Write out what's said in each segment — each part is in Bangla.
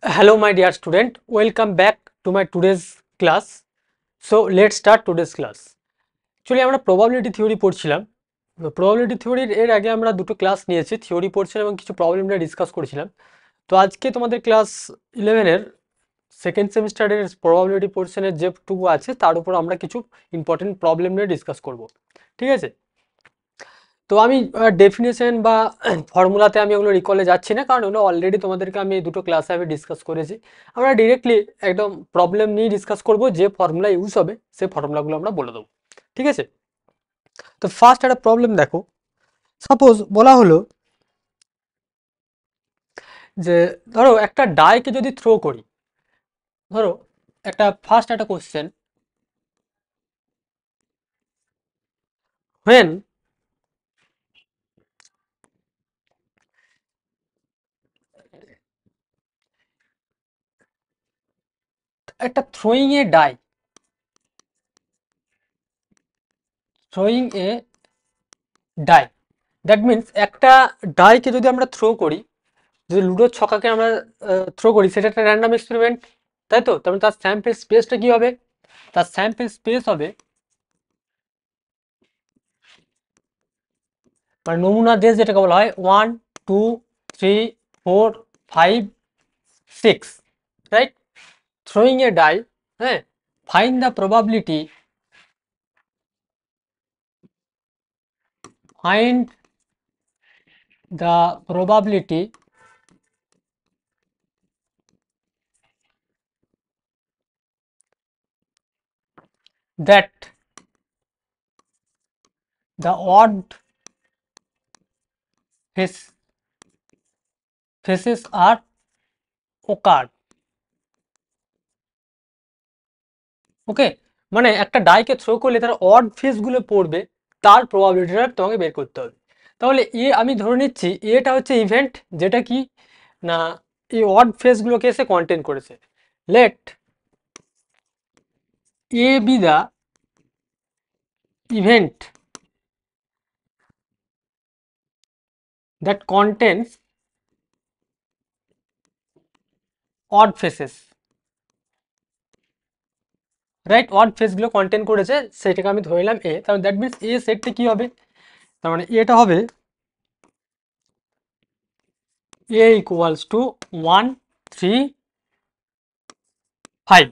Hello my dear student, welcome back to my today's class. So let's start today's class. Actually আমরা probability theory পড়ছিলাম। probability theory এর আগে আমরা দুটো ক্লাস নিয়েছি, থিওরি পড়ছিলাম এবং কিছু প্রবলেম নিয়ে ডিসকাস করেছিলাম। তো আজকে তোমাদের ক্লাস 11 এর সেকেন্ড সেমিস্টারের probability পোর্শনের যেটুকু আছে তার উপর আমরা কিছু ইম্পর্টেন্ট প্রবলেম নিয়ে ডিসকাস করব। ঠিক আছে? তো আমি ডেফিনেশন বা ফর্মুলাতে আমি ওগুলো রিকলে যাচ্ছি না, কারণ ওগুলো অলরেডি তোমাদেরকে আমি এই দুটো ক্লাসে আমি ডিসকাস করেছি। আমরা ডিরেক্টলি একদম প্রবলেম নিয়ে ডিসকাস করব, যে ফর্মুলা ইউজ হবে সেই ফর্মুলাগুলো আমরা বলে দেবো। ঠিক আছে? তো ফার্স্ট একটা প্রবলেম দেখো, সাপোজ বলা হলো যে ধরো একটা ডাইকে যদি থ্রো করি, ধরো একটা কোশ্চেন, when একটা throwing a die, that means একটা ডাইকে যদি আমরা থ্রো করি, যদি লুডোর ছকাকে আমরা থ্রো করি, সেটা একটা র্যান্ডম এক্সপেরিমেন্ট, তাই তো? তার মানে তার স্যাম্পল স্পেসটা কি হবে? তার স্যাম্পল স্পেস হবে, মানে নমুনা দেশ যেটাকে বলা হয় 1 2 3 4 5 6, রাইট? থ্রোয়িং এ ডাই, হ্যাঁ, find the probability, find the probability that the odd faces are occurred. ওকে, মানে একটা ডাইকে থ্রো করলে তার অড ফেস গুলো পড়বে, তার প্রবাবিলিটিটা তোমাকে বের করতে হবে। তাহলে আমি ধরে নিচ্ছি এটা হচ্ছে ইভেন্ট, যেটা কি না এই অড ফেস গুলোকে এসে কন্টেন করেছে। Let A be the event that contains odd faces, right? Odd face গুলো কন্টেন করেছে, সেটাকে আমি ধরে নিলাম এ। তাহলে দ্যাট মিনস এ সেটটা কি হবে? তার মানে এটা হবে a equals to 1 3 5,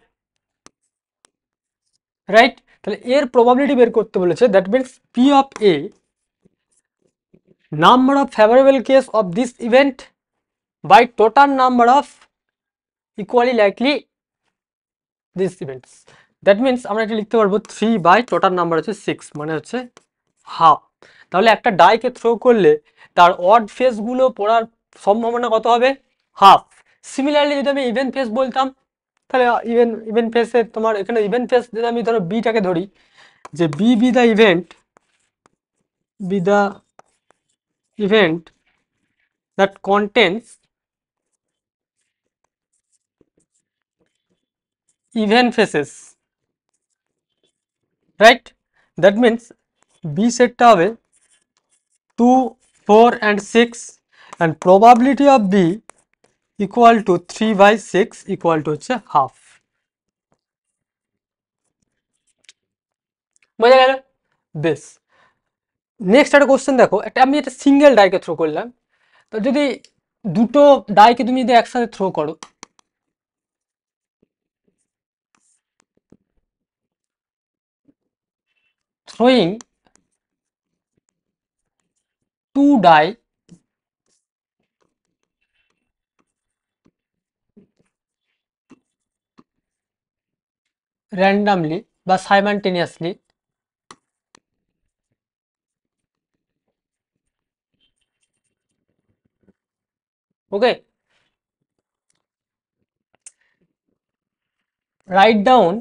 রাইট? তাহলে এর প্রবাবিলিটি বের করতে বলেছে, that means P of A, number of favourable case of this event by total number of equally likely this events. That means আমরা এটা লিখতে পারবো 3 বাই টোটাল নাম্বার হচ্ছে 6, মানে হচ্ছে হাফ। তাহলে একটা ডাইকে থ্রো করলে তার অড ফেস গুলো পড়ার সম্ভাবনা কত হবে? হাফ। সিমিলারলি যদি আমি ইভেন ফেস বলতাম, তাহলে ইভেন ফেসে তোমার এখানে ইভেন ফেস যদি আমি ধরো বিটাকে ধরি, যে B the event that contains even faces, right? That means b সেটটা হবে 2 4 and 6, and probability of b equal to 3 by 6 equal to হচ্ছে হাফ। বোঝা গেল? বেশ, নেক্সট একটা কোশ্চেন দেখো, আমি একটা সিঙ্গেল ডাইকে থ্রো করলাম। তো যদি দুটো ডাইকে তুমি যদি একসাথে থ্রো করো, throwing two die randomly বা simultaneously, okay, write down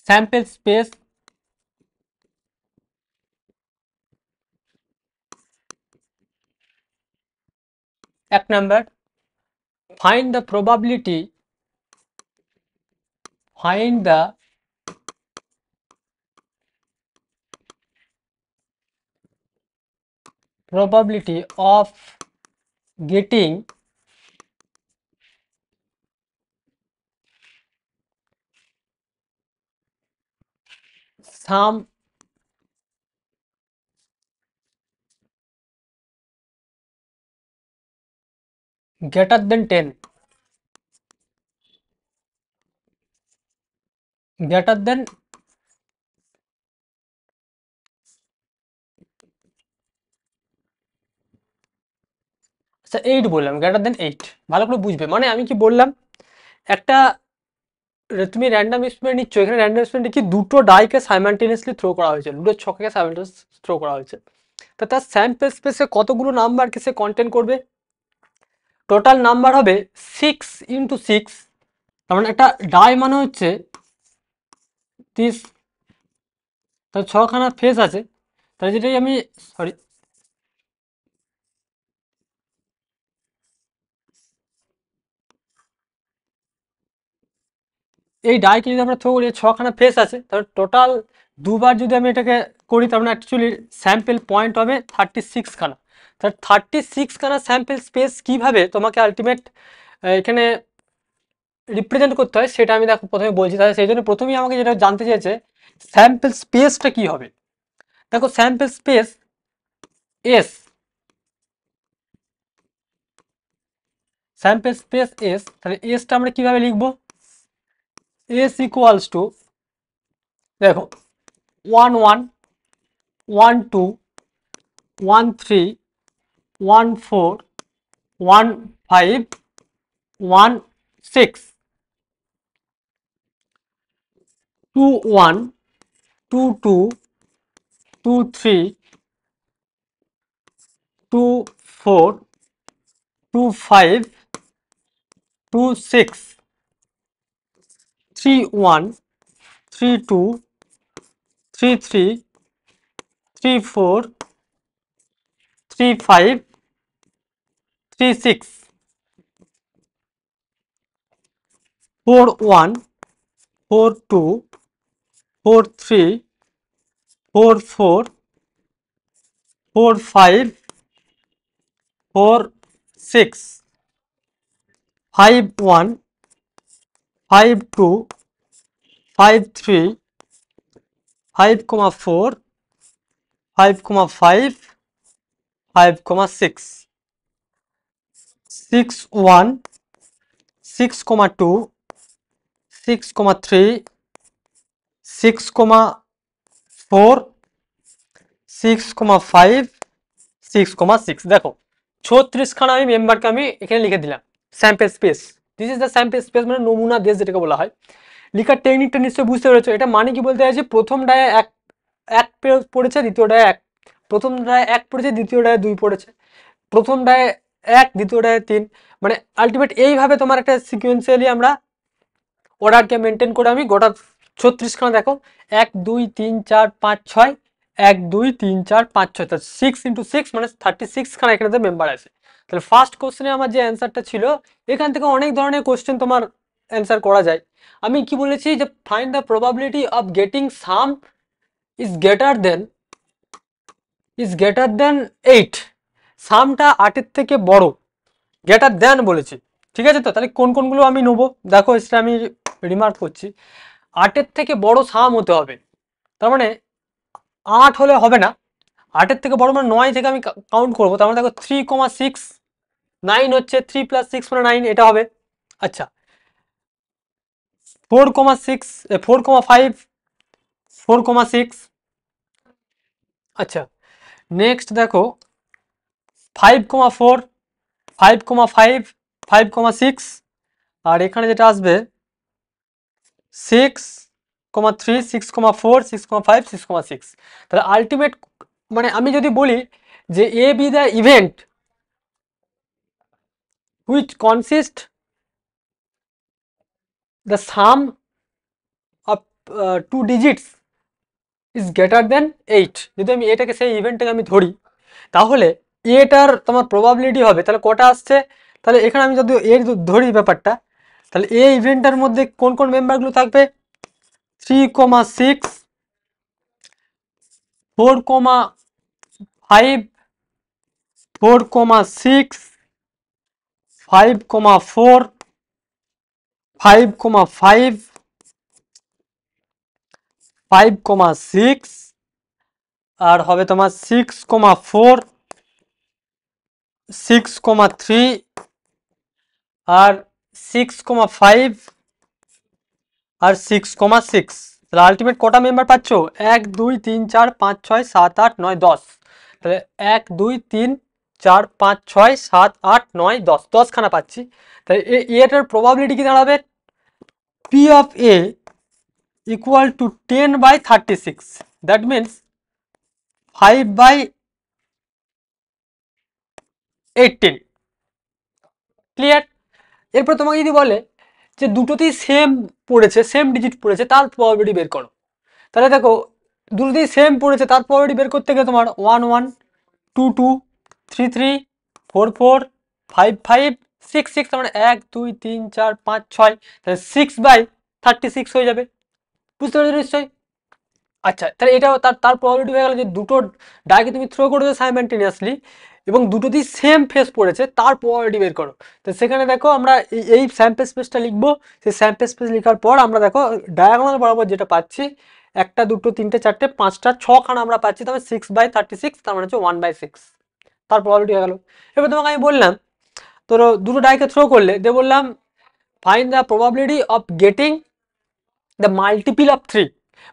sample space এক number, find the probability, find the probability of getting some greater than 10, greater than আচ্ছা 8 বললাম, গ্রেটার দেন 8, ভালো করে বুঝবে। মানে আমি কি বললাম, একটা তুমি র্যান্ডম এক্সপেরিমেন্ট নিচ্ছ, এখানে র্যান্ডম এক্সপেরিমেন্টে কি দুটো ডাইকে সাইমালটেনিয়াসলি থ্রো করা হয়েছে, দুটো ছককে সাইমালটেনিয়াসলি থ্রো করা হয়েছে। তো তার স্যাম্পল স্পেসে কতগুলো নাম্বারকে সে কন্টেন্ট করবে? টোটাল নাম্বার হবে 6 × 6। তার মানে একটা ডাই মানে হচ্ছে 30, তার ছখানা ফেস আছে, তাহলে যেটাই আমি, সরি, এই ডাইকে যদি আমরা থ্রো করি, ছখানা ফেস আছে, তাহলে টোটাল দুবার যদি আমি এটাকে করি, তার মানে অ্যাকচুয়ালি স্যাম্পল পয়েন্ট হবে 36খানা। তাহলে 36খানা স্যাম্পল স্পেস কিভাবে তোমাকে আলটিমেট এখানে রিপ্রেজেন্ট করতে হয় সেটা আমি দেখো প্রথমে বলছি। তাহলে সেই জন্য প্রথমেই আমাকে যেটা জানতে চেয়েছে, স্যাম্পল স্পেসটা কি হবে। দেখো sample space S, sample space S, তাহলে এসটা আমরা কিভাবে লিখবো? এস ইকুয়ালস টু, দেখো 1 1 1 2 1 3 1 4 1 5 1 6 2 1 2 2 2 3 2 4 2 5 2 6 3 1 3 2 3 3 3 4 3 5 3 6 4 1 4 2 4 3 4 4 4 5 4 6 5 1 5 2 5 3 5 4 5 5 5 6 6 1 6 2 6 3 6 4 6 5 6 6। দেখো 36খানা আমি মেম্বারকে আমি এখানে লিখে দিলাম sample space. This is the sample space, মানে নমুনা দেশ যেটাকে বলা হয়। লিখার টেকনিকটা নিশ্চয়ই বুঝতে পেরেছো। এটা মানে কি বলতে চাইছি, প্রথম ডায়ে এক এক পড়েছে, দ্বিতীয় ডায়ে এক, প্রথম ডায়ে এক পড়েছে, দ্বিতীয় ডায়ে 2 পড়েছে, প্রথম ডায়ে 1, দ্বিতীয় ডায়ে 3, মানে আলটিমেট এইভাবে তোমার একটা সিকুয়েন্সিয়ালি আমরা অর্ডারকে মেনটেন করে আমি গোটা 36খানা, দেখো 1 2 3 4 5 6, 1 2 3 4 5 6, তাহলে 6 × 6 মানে 36খানা এখানে মেম্বার আছে। তাহলে ফার্স্ট কোশ্চেনে আমার যে অ্যান্সারটা ছিল, এখান থেকে অনেক ধরনের কোশ্চেন তোমার অ্যান্সার করা যায়। আমি কি বলেছি যে find the probability of getting some is greater then, greater than 8, সামটা 8-এর থেকে বড়, গ্রেটার দেন বলেছি, ঠিক আছে? তো তাহলে কোন কোনগুলো আমি নেবো, দেখো সেটা আমি রিমার্ক করছি। 8-এর থেকে বড় সাম হতে হবে, তার মানে 8 হলে হবে না, 8-এর থেকে বড় মানে 9 থেকে আমি কাউন্ট করবো, তার মানে দেখো 3,6, 9 হচ্ছে 3 + 6 মানে 9, এটা হবে। আচ্ছা 4,6 4,5 4,6, আচ্ছা নেক্সট দেখো 5,4 5,5 5,6, আর এখানে যেটা আসবে 6,3 6,4 6,5 6,6। তাহলে আলটিমেট, মানে আমি যদি বলি যে A B the event which consist the sum of 2 digits is greater than 8, যদি আমি এটাকে সেই ইভেন্টটাকে আমি ধরি, তাহলে এটার তোমার প্রবাবিলিটি হবে, তাহলে কটা আসছে, তাহলে এখানে আমি যদি এর ধরি ব্যাপারটা, তাহলে এই ইভেন্টটার মধ্যে কোন কোন মেম্বারগুলো থাকবে, 3,6 4,5 4,6 5,4 5,5 5,6 আর হবে তোমার 6,4, 6,3 আর 6,5 আর 6,6। তাহলে আলটিমেট কটা মেম্বার পাচ্ছ? 1 2 3 4 5 6 7 8 9 10। তাহলে 1 2 3 4 5 6 7 8 9 10, 10খানা পাচ্ছি। তাহলে এটার প্রবাবিলিটি কি দাঁড়াবে? P of A equal two 10/36, that means 5/18। Clear? এরপর তোমাকে যদি বলে যে দুটোতেই সেম পড়েছে, সেম ডিজিট পড়েছে, তার প্রবাবিলিটি বের করো। তাহলে দেখো দুটোতেই সেম পড়েছে, তার প্রবাবিলিটি বের করতে গেলে তোমার 1 1 2 2 3 3 4 5 5 6 6, তার মানে 1 2 3 4 5 6, তাহলে 6/36 হয়ে যাবে। বুঝতে পারছো নিশ্চয়ই? আচ্ছা, তাহলে এটাও তার তার প্রবাবিলিটি হয়ে গেল যে দুটো ডাইকে তুমি থ্রো করেছো সাইমালটেনিয়াসলি এবং দুটোতেই সেম ফেস পড়েছে, তার প্রবাবিলিটি বের করো। তো সেখানে দেখো আমরা এই স্যাম্পল স্পেসটা লিখবো। সেই স্যাম্পল স্পেস লেখার পর আমরা দেখো ডায়াগোনাল বরাবর যেটা পাচ্ছি, 1 2 3 4 5টা 6খানা আমরা পাচ্ছি, তার মানে 6/36, তার মানে হচ্ছে 1/6, তার প্রবাবিলিটি হয়ে গেল। এবার তোমাকে আমি বললাম ধরো দুটো ডাইকে থ্রো করলে, দিয়ে বললাম find the probability of getting the multiple of 3।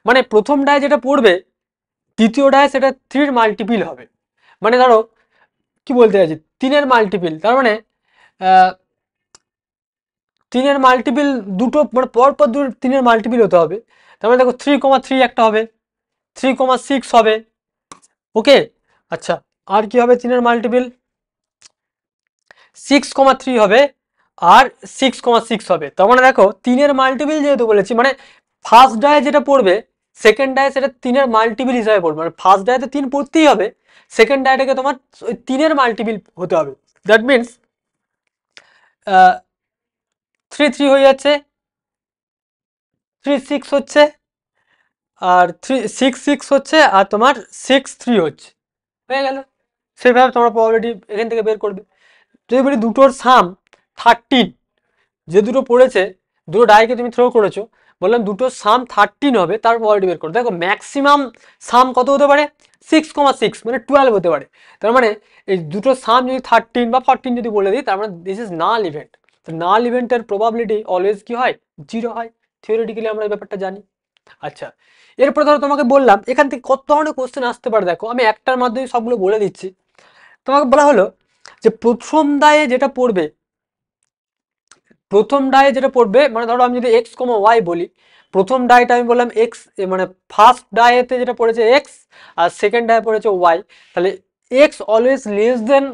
মানে প্রথম ডাই যেটা পড়বে দ্বিতীয় ডায় সেটা 3-র মাল্টিপিল হবে। মানে ধরো কি বলতে চাইছি, 3-এর মাল্টিপিল, তার মানে 3-এর মাল্টিপিল দুটো, মানে পরপর দুটো 3-এর মাল্টিপিল হতে হবে। তার মানে দেখো 3,3 একটা হবে, 3,6 হবে। ওকে, আচ্ছা, আর কি হবে 3-এর মাল্টিপিল? 6,3 হবে আর 6,6 হবে। তার মানে দেখো 3-এর মাল্টিপিল যেহেতু বলেছি, মানে ফার্স্ট ডায়ে যেটা পড়বে সেকেন্ড ডায়ে সেটা 3-এর মাল্টিপিল হিসাবে পড়বে। মানে ফার্স্ট ডায়েতে 3 পড়তেই হবে, সেকেন্ড ডায়েটাকে তোমার ওই 3-এর মাল্টিপিল হতে হবে। দ্যাট মিনস 3 3 হয়ে যাচ্ছে, 3 6 হচ্ছে, আর 3 6 6 হচ্ছে, আর তোমার 6 3 হচ্ছে, হয়ে গেল। সেভাবে তোমরা প্রবাবিলিটি এখান থেকে বের করবে। যদি বলি দুটোর সাম 13, যে দুটো পড়েছে, দুটো ডাইকে তুমি থ্রো করেছো, বললাম দুটো সাম 13 হবে, তার প্রবাবিলিটি বের করো। দেখো ম্যাক্সিমাম সাম কত হতে পারে? 6,6, মানে 12 হতে পারে। তার মানে এই দুটো সাম যদি 13 বা 14 যদি বলে দিই, তার মানে দিস ইজ নাল ইভেন্ট। তো নাল ইভেন্টের প্রবাবিলিটি অলওয়েজ কি হয়? 0 হয়। থিওরিটিক্যালি আমরা এই ব্যাপারটা জানি। আচ্ছা, এরপর ধরো তোমাকে বললাম এখান থেকে কত ধরনের কোশ্চেন আসতে পারে, দেখো আমি একটার মাধ্যমে সবগুলো বলে দিচ্ছি। তোমাকে বলা হলো যে প্রথম দায়ে যেটা পড়বে, প্রথম ডায়ে যেটা পড়বে, মানে ধরো আমি যদি এক্স কমা ওয়াই বলি, প্রথম ডাইটা আমি বললাম এক্স, মানে ফার্স্ট ডায়েতে যেটা পড়েছে এক্স আর সেকেন্ড ডায়ে পড়েছে ওয়াই, তাহলে X always less than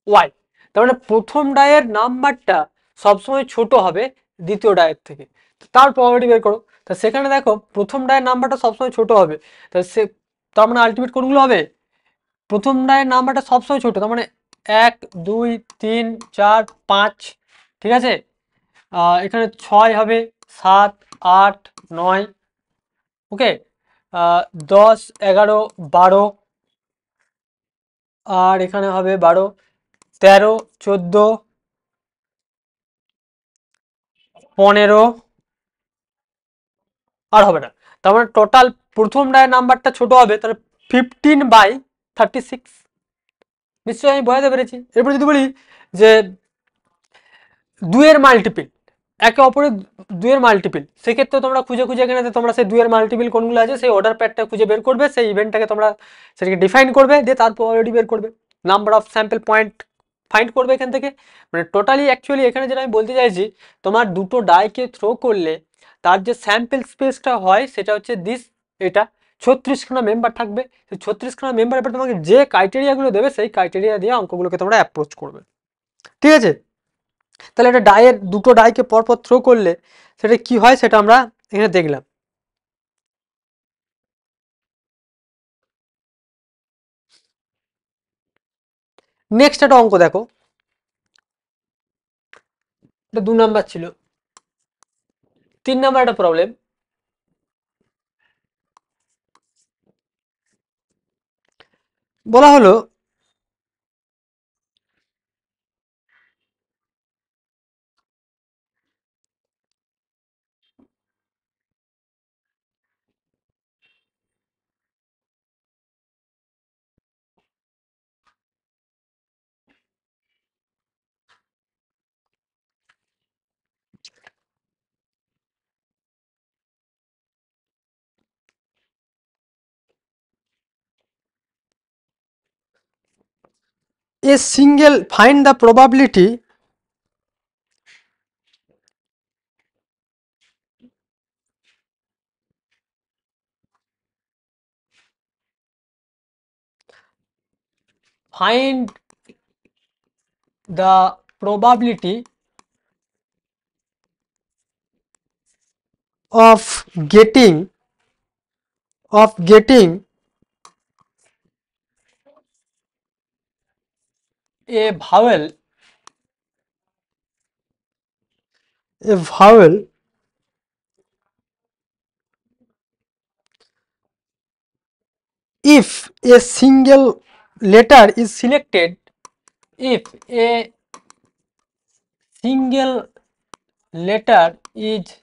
Y. তার মানে প্রথম ডায়ের নাম্বারটা সবসময় ছোট হবে দ্বিতীয় ডায়ের থেকে। তার প্রবাবিলিটি বের করো। তা সেখানে দেখো প্রথম ডায়ের নাম্বারটা সবসময় ছোট হবে, তা সে তার মানে আলটিমেট কোনগুলো হবে? প্রথম ডায়ের নাম্বারটা সবসময় ছোট, তার মানে 1 2 3 4 5, ঠিক আছে। এখানে 6 হবে, 7 8 9, ওকে, 10 11 12, আর এখানে হবে 12 13 14 15, আর হবে না। তার মানে টোটাল প্রথম ডায়ের নাম্বারটা ছোট হবে, তাহলে 15/36। নিশ্চয়ই আমি বোঝাতে পেরেছি। এরপর যদি বলি যে দুইয়ের মাল্টিপিল, একে অপরের দুইয়ের মাল্টিপিল, সেক্ষেত্রে তোমরা খুঁজে খুঁজে এখানে তোমরা সেই দুইয়ের মাল্টিপিল কোনগুলো আছে সেই অর্ডার প্যাডটা খুঁজে বের করবে, সেই ইভেন্টটাকে তোমরা সেটাকে ডিফাইন করবে, দিয়ে তার প্রবাবিলিটি বের করবে, number of sample point find করবে এখান থেকে। মানে টোটালি অ্যাকচুয়ালি এখানে যেটা আমি বলতে চাইছি, তোমার দুটো ডাইকে থ্রো করলে তার যে স্যাম্পল স্পেসটা হয় সেটা হচ্ছে দিস, এটা 36খানা মেম্বার থাকবে। সেই 36খানা মেম্বার এবার তোমাকে যে ক্রাইটেরিয়াগুলো দেবে সেই ক্রাইটেরিয়া দিয়ে অঙ্কগুলোকে তোমরা অ্যাপ্রোচ করবে। ঠিক আছে? তাহলে একটা ডায়ের দুটো ডাইকে পরপর থ্রো করলে সেটা কি হয় সেটা আমরা এখানে দেখলাম। নেক্সট একটা অঙ্ক দেখো, এটা 2 নাম্বার ছিল। 3 নাম্বার একটা প্রবলেম, বলা হলো a single find the probability find the probability of getting a vowel if a single letter is selected, if a single letter is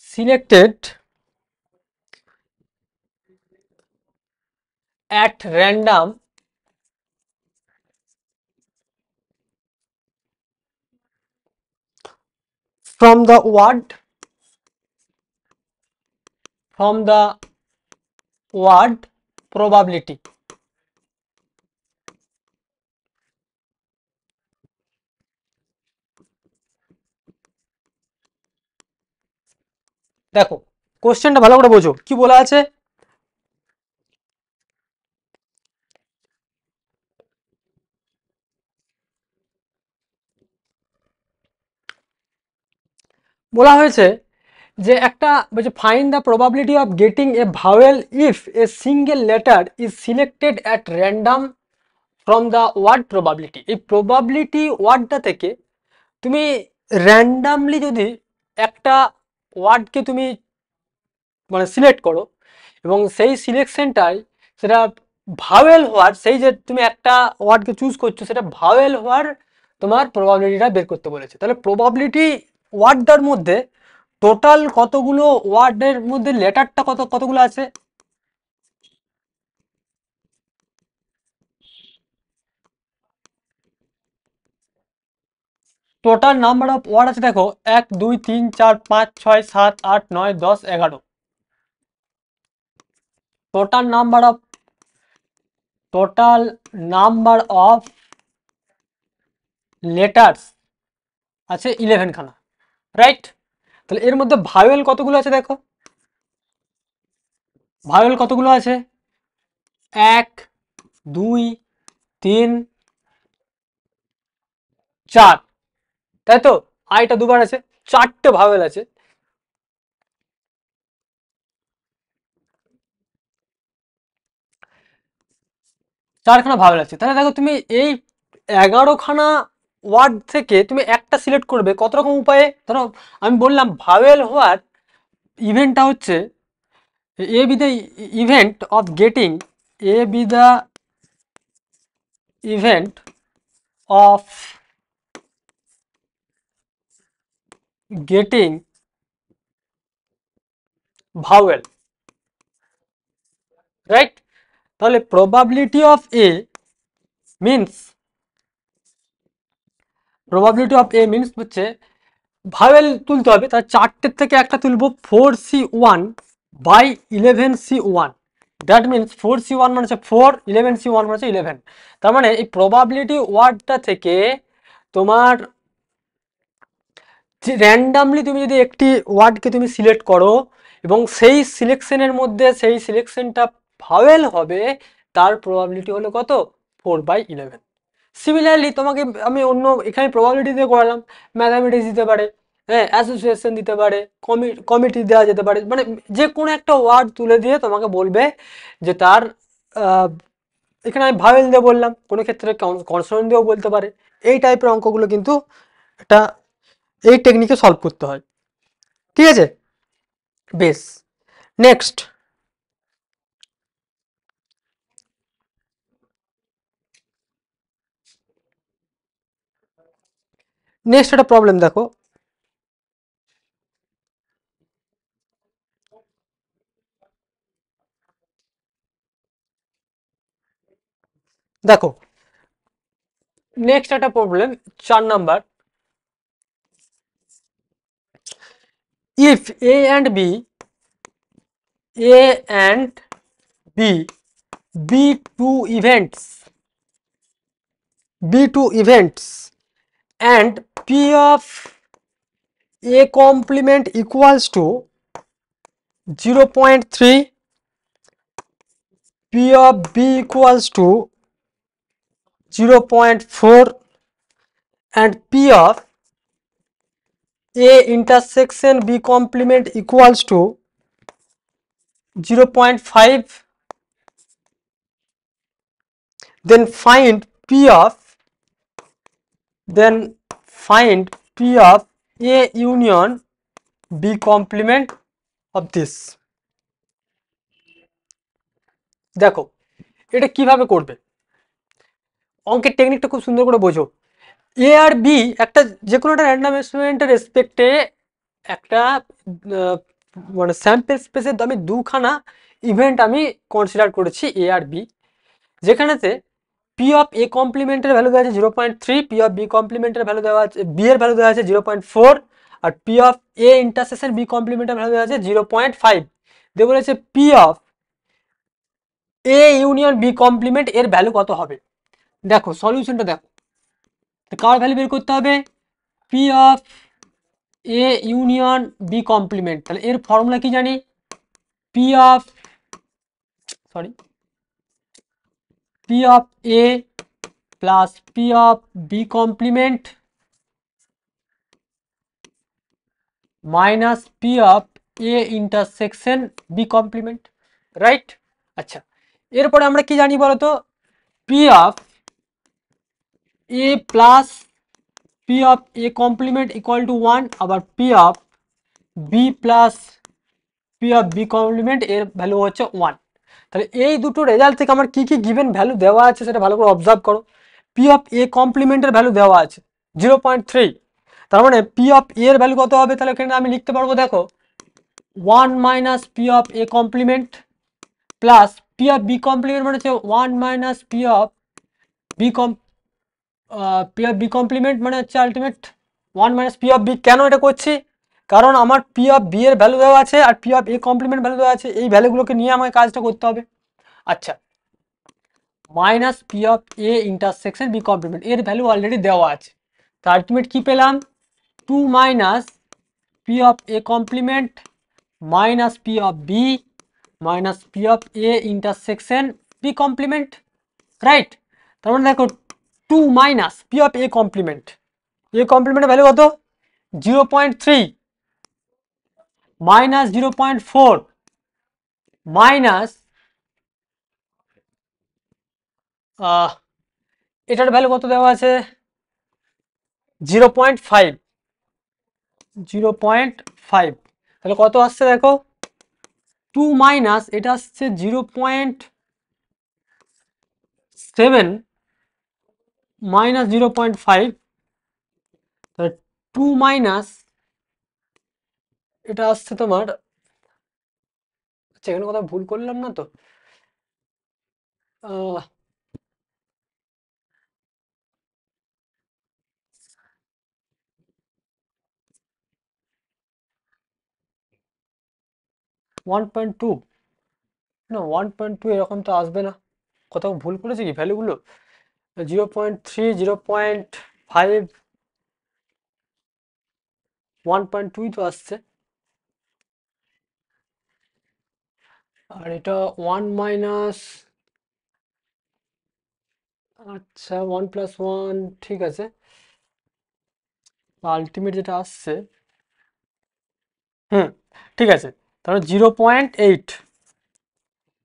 selected at random from the word probability. দেখো কোশ্চেনটা ভালো করে বোঝো কি বলা আছে। বলা হয়েছে যে একটা বলছে find the probability of getting a vowel if a single letter is selected at random from the word probability. এই প্রবাবিলিটি ওয়ার্ডটা থেকে তুমি র্যান্ডামলি যদি একটা ওয়ার্ডকে তুমি মানে সিলেক্ট করো এবং সেই সিলেকশনটাই সেটা ভাওয়েল হওয়ার, সেই যে তুমি একটা ওয়ার্ডকে চুজ করছো সেটা ভাওয়েল হওয়ার তোমার প্রবাবিলিটিটা বের করতে বলেছে। তাহলে প্রবাবিলিটি ওয়ার্ডটার মধ্যে টোটাল কতগুলো ওয়ার্ডের মধ্যে লেটারটা কতগুলো আছে? টোটাল নাম্বার অফ ওয়ার্ড আছে দেখো 1 2 3 4 5 6 7 8 9 10 11। টোটাল নাম্বার অফ লেটার্স আছে 11 খানা, রাইট? তাহলে এর মধ্যে ভাওয়েল কতগুলো আছে দেখো, ভাওয়েল কতগুলো আছে? 1 2 3 4, তাই তো? আইটা দুবার আছে, 4টে ভাওয়েল আছে। চারখানা ভাওয়েল আছে, তাহলে দেখো তুমি এই 11খানা ওয়ার্ড থেকে তুমি একটা সিলেক্ট করবে কত রকম উপায়ে। ধরো আমি বললাম ভাওয়েল হওয়ার ইভেন্টটা হচ্ছে A B the event of getting, A B the event of getting vowel, right? তাহলে probability of A means, probability of A means হচ্ছে ভাওয়েল তুলতে হবে, তার 4টের থেকে একটা তুলবো 4C1 by 11C1। That means 4C1 মানে হচ্ছে 4, 11C1 মানে হচ্ছে 11। তার মানে এই প্রবাবিলিটি ওয়ার্ডটা থেকে তোমার যে র্যান্ডামলি তুমি যদি একটি ওয়ার্ডকে তুমি সিলেক্ট করো এবং সেই সিলেকশনের মধ্যে সেই সিলেকশনটা ভাওয়েল হবে, তার প্রবাবিলিটি হলো কত? 4/11। সিমিলারলি তোমাকে আমি অন্য এখানে প্রবাবিলিটি দিয়ে করালাম, ম্যাথামেটিক্স দিতে পারে, হ্যাঁ, অ্যাসোসিয়েশন দিতে পারে, কমিটি দেওয়া যেতে পারে, মানে যে কোনো একটা ওয়ার্ড তুলে দিয়ে তোমাকে বলবে যে তার এখানে আমি ভাওয়েল দিয়ে বললাম, কোনো ক্ষেত্রে কনসোনেন্ট দিয়েও বলতে পারে। এই টাইপের অঙ্কগুলো কিন্তু এটা এই টেকনিকে সলভ করতে হয়, ঠিক আছে? বেশ, নেক্সট একটা প্রবলেম দেখো। দেখো নেক্সট একটা problem 4 number. if A and B be two events and P of A complement equals to 0.3, P of B equals to 0.4 and P of A intersection B complement equals to 0.5, then find P of A union B complement of this. দেখো এটা কিভাবে করবে, অঙ্কের টেকনিকটা খুব সুন্দর করে বোঝো। এ আর বি একটা যে কোনো একটা র্যান্ডম এক্সপেরিমেন্টের রেসপেক্টে একটা মানে স্যাম্পল স্পেসের আমি দুখানা ইভেন্ট আমি কনসিডার করেছি এ আর বি, যেখানেতে পি অফ এ কমপ্লিমেন্টের ভ্যালু দেওয়া আছে 0.3, পি অফ বি কমপ্লিমেন্টের ভ্যালু দেওয়া আছে, বি এর ভ্যালু দেওয়া আছে 0.4 আর P of A intersection B কমপ্লিমেন্টের ভ্যালু দেওয়া আছে 0.5। দিয়ে বলেছে P of A union B complement এর ভ্যালু কত হবে। দেখো সলিউশনটা দেখো, কার ভ্যালু বের করতে হবে, P of A union B complement, তাহলে এর ফর্মুলা কি জানি, P of A plus P of B complement minus P of A intersection B complement, right. আচ্ছা এরপরে আমরা কি জানি বলতো, P of A plus P of A complement equal to 1, আবার P of B plus P of B complement এর ভ্যালু হচ্ছে 1। তাহলে এই দুটো রেজাল্ট থেকে আমার কি কি গিভেন ভ্যালু দেওয়া আছে সেটা ভালো করে অবজার্ভ করো। পি অফ এ কমপ্লিমেন্টের ভ্যালু দেওয়া আছে 0.3, তার মানে পি অফ এ এর ভ্যালু কত হবে, তাহলে এখানে আমি লিখতে পারবো দেখো 1 minus P of A complement plus P of B complement মানে হচ্ছে 1 minus P of B complement মানে হচ্ছে ultimate 1 minus P of B. কেন এটা করছি, কারণ আমার পি অফ বি এর ভ্যালু দেওয়া আছে আর P of A complement value দেওয়া আছে, এই ভ্যালুগুলোকে নিয়ে আমাকে কাজটা করতে হবে। আচ্ছা minus P of A intersection B complement এর ভ্যালু অলরেডি দেওয়া আছে, তো আলটিমেট কি পেলাম 2 minus P of A complement minus P of B minus P of A intersection B complement, right. তার মানে দেখো 2 মাইনাস পি অফ এ কমপ্লিমেন্টের ভ্যালু কত 0.3 মাইনাস 0.4 মাইনাস এটার ভ্যালু কত দেওয়া আছে 0.5, তাহলে কত আসছে দেখো 2 মাইনাস এটা আসছে 0.7 মাইনাস 0.5, তাহলে 2 মাইনাস এটা আসছে তোমার, আচ্ছা এখানে কথা ভুল করলাম না তো, 1.2 না 1.2 এরকম তো আসবে না, কোথাও ভুল করেছে কি ভ্যালুগুলো, 0.3 0.5 1.2 তো আসছে, আর এটা 1 মাইনাস, আচ্ছা 1 প্লাস 1 ঠিক আছে, আলটিমেট যেটা আসছে ঠিক আছে, তাহলে 0.8,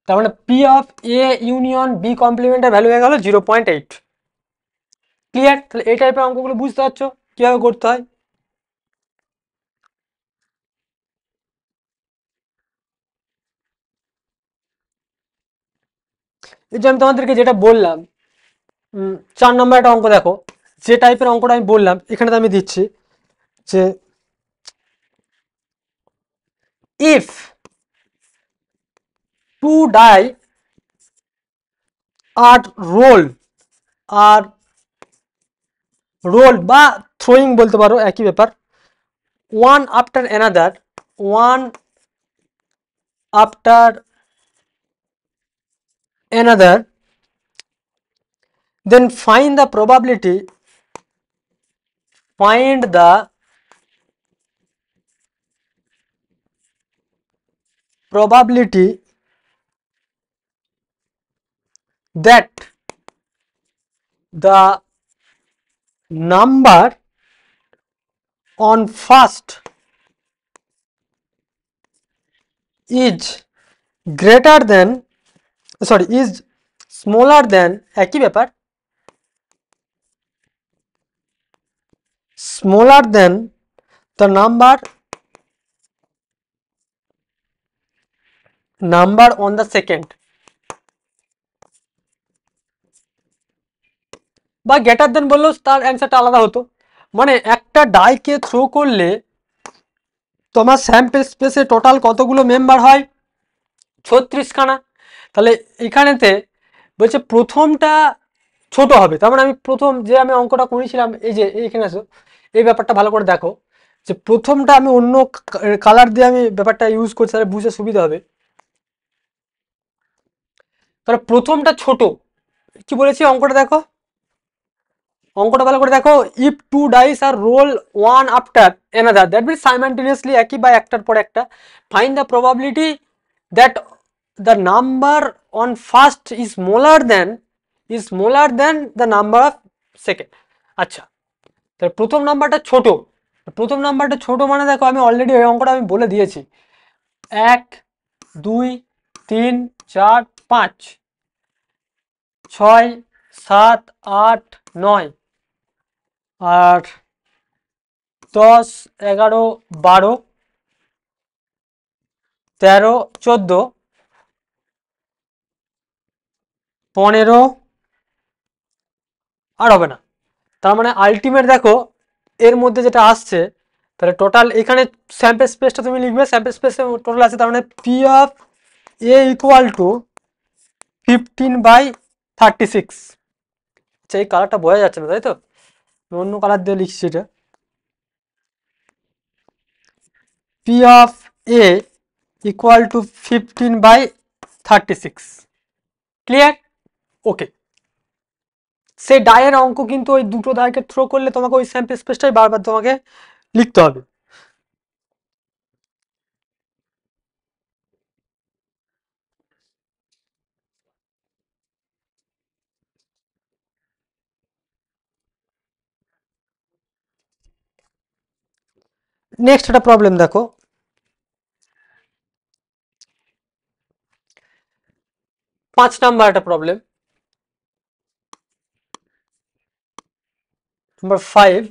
তার মানে P of A union B কমপ্লিমেন্টের ভ্যালু হয়ে গেল 0.8। ক্লিয়ার, তাহলে এই টাইপের অঙ্কগুলো বুঝতে পারছো কিভাবে করতে হয়। এই যে আমি তোমাদেরকে যেটা বললাম 4 নম্বর একটা অঙ্ক দেখো, যে টাইপের অঙ্কটা আমি বললাম এখানে তো আমি দিচ্ছি যে ইফ টু ডাই আর আর রোল বা থ্রোয়িং বলতে পারো একই ব্যাপার, one after another one after another, then find the probability that the number on first is greater than is smaller than একই ব্যাপার smaller than the number on the second বা গ্রেটার দেন বললেও তার অ্যান্সারটা আলাদা হতো। মানে একটা ডাইকে থ্রো করলে তোমার স্যাম্পল স্পেসে টোটাল কতগুলো মেম্বার হয় 36খানা। তাহলে এখানেতে বলছে প্রথমটা ছোট হবে, তার মানে আমি প্রথম যে আমি অঙ্কটা করেছিলাম এই যে এইখানে আসো, এই ব্যাপারটা ভালো করে দেখো যে প্রথমটা আমি অন্য কালার দিয়ে আমি ব্যাপারটা ইউজ করছি, তাহলে বুঝতে সুবিধা হবে। তাহলে প্রথমটা ছোট, কি বলেছি অঙ্কটা দেখো, অঙ্কটা ভালো করে দেখো, if two dice are roll one after another that means simultaneously একই বা একটার পর একটা, find the probability that the number on first is smaller than the number of second. আচ্ছা, তাহলে প্রথম নাম্বারটা ছোট মানে দেখো আমি অলরেডি ওই অঙ্কটা আমি বলে দিয়েছি, 1 2 3 4 5 6 7 8 9 আর 10 11 12 13 14 15 আর হবে না। তার মানে আলটিমেট দেখো এর মধ্যে যেটা আসছে, তাহলে টোটাল এখানে স্যাম্পল স্পেসটা তুমি লিখবে, স্যাম্পল স্পেসে টোটাল আছে, তার মানে P of A equal to 15/36। আচ্ছা, এই কালারটা বোঝা যাচ্ছে না তাই তো, অন্য কালার দিয়ে লিখছি এটা, P of A equal to 15/36। Clear? Okay. সেই ডায়ের অঙ্ক কিন্তু ওই দুটো ডাইকে থ্রো করলে তোমাকে ওই স্যাম্পল স্পেসটাই বারবার তোমাকে লিখতে হবে। নেক্সট একটা প্রবলেম দেখো, 5 নাম্বার একটা problem, number 5,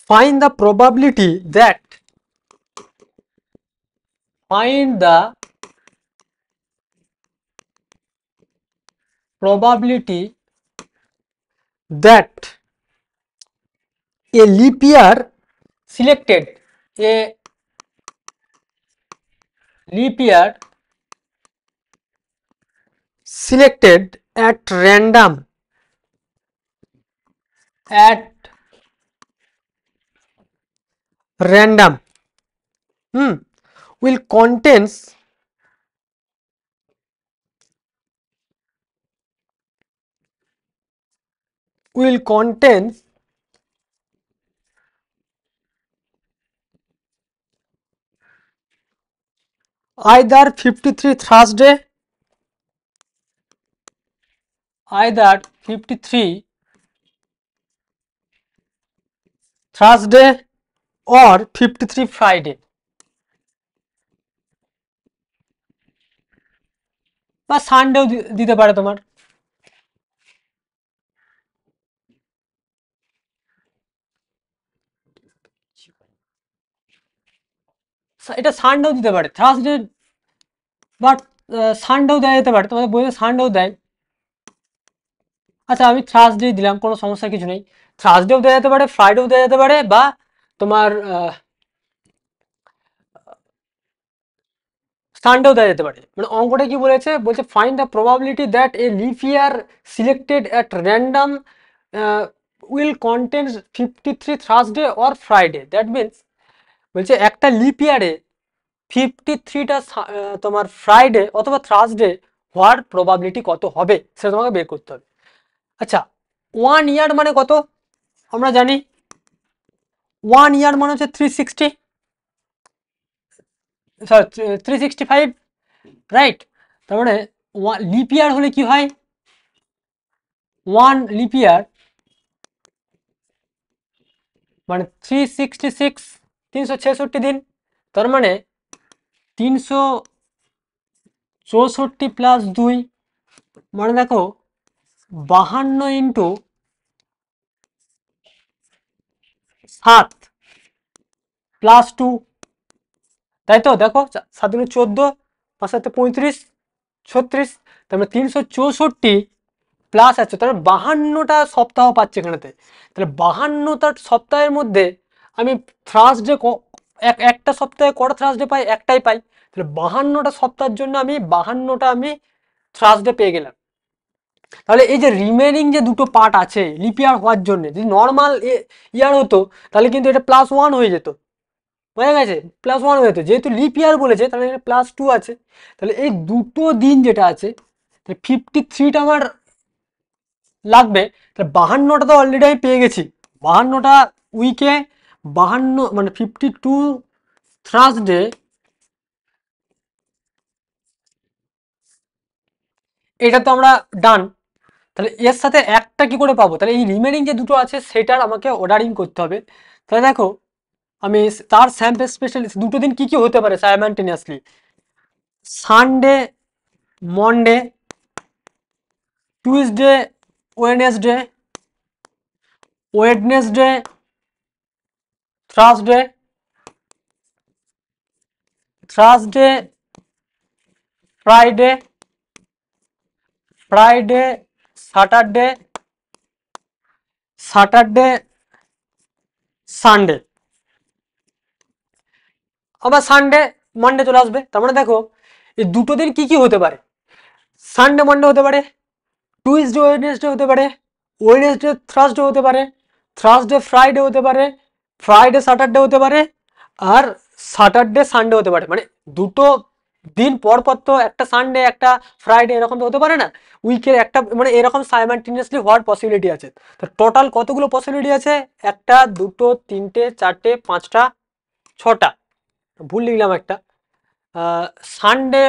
find the probability that a leap year selected at random will contains either 53 Thursday or 53 Friday বা সানডেও দিতে পারে তোমার। এটা সানডেও দিতে পারে, থার্সডে বাট সানডেও দেওয়া যেতে পারে, তোমাদের বইতে সানডেও দেয়। আচ্ছা, আমি থার্সডে দিলাম, কোনো সমস্যা কিছু নেই, থার্সডেও দেওয়া যেতে পারে, ফ্রাইডেও দেওয়া যেতে পারে, বা তোমার সানডেও দেওয়া যেতে পারে। মানে অঙ্কটা কি বলছে find the probability that a leap year selected at random will contains 53 Thursday or Friday, that means বলছে একটা লিপ ইয়ারে 53টা তোমার ফ্রাইডে অথবা থার্সডে হওয়ার প্রবাবিলিটি কত হবে সেটা তোমাকে বের করতে হবে। আচ্ছা, 1 ইয়ার মানে কত আমরা জানি, 1 ইয়ার মানে হচ্ছে 360, সরি 365, রাইট। তার মানে লিপ ইয়ার হলে কি হয়, 1 লিপ ইয়ার মানে 366, 366 দিন। তার মানে 364 + 2 মানে দেখো 52 × 7 + 2, তাই তো দেখো 7 × 14, 5 × 7 = 35, 36, তার মানে 364 প্লাস আছে, তার মানে 52টা সপ্তাহ পাচ্ছে এখানেতে। তাহলে 52টা সপ্তাহের মধ্যে আমি থার্সডে একটা সপ্তাহে কটা থার্সডে পাই, একটাই পাই। তাহলে 52টা সপ্তাহের জন্য আমি 52টা আমি থার্সডে পেয়ে গেলাম। তাহলে এই যে রিমেনিং যে দুটো পার্ট আছে লিপ ইয়ার হওয়ার জন্য, যদি নর্মাল ইয়ার হতো তাহলে কিন্তু এটা +1 হয়ে যেত, বোঝা গেছে, +1 হয়ে যেত। যেহেতু লিপ ইয়ার বলেছে তাহলে এখানে +2 আছে। তাহলে এই দুটো দিন যেটা আছে 53টা আমার লাগবে। তাহলে 52টা তো অলরেডি আমি পেয়ে গেছি, 52টা উইকে 52 মানে 52 থার্সডে, এটা তো আমরা ডান। তাহলে এর সাথে একটা কি করে পাবো, তাহলে এই রিমেনিং যে দুটো আছে সেটার আমাকে অর্ডারিং করতে হবে। তাহলে দেখো আমি তার স্যাম্পল স্পেশালিস্ট দুটো দিন কি কি হতে পারে simultaneously, Sunday, Monday, Tuesday, Wednesday, Wednesday, Thursday, Thursday, Friday, Friday, Saturday, Saturday, Sunday, আবার সানডে, মানডে চলে আসবে। তার মানে দেখো এই দুটো দিন কি কি হতে পারে, সানডে মানডে হতে পারে, টুইসডে ওয়েডনেসডে হতে পারে, ওয়েডনেসডে থার্সডে হতে পারে, থার্সডে ফ্রাইডে হতে পারে, ফ্রাইডে স্যাটারডে হতে পারে, আর স্যাটারডে সানডে হতে পারে। মানে দুটো দিন পর পর তো একটা সানডে একটা ফ্রাইডে এরকম তো হতে পারে না, উইকের একটা মানে এরকম সাইমালটেনিয়াসলি হওয়ার পসিবিলিটি আছে। তো টোটাল কতগুলো পসিবিলিটি আছে, একটা, দুটো, তিনটে, চারটে, পাঁচটা, ছটা, ভুল লিখলাম একটা, Sunday,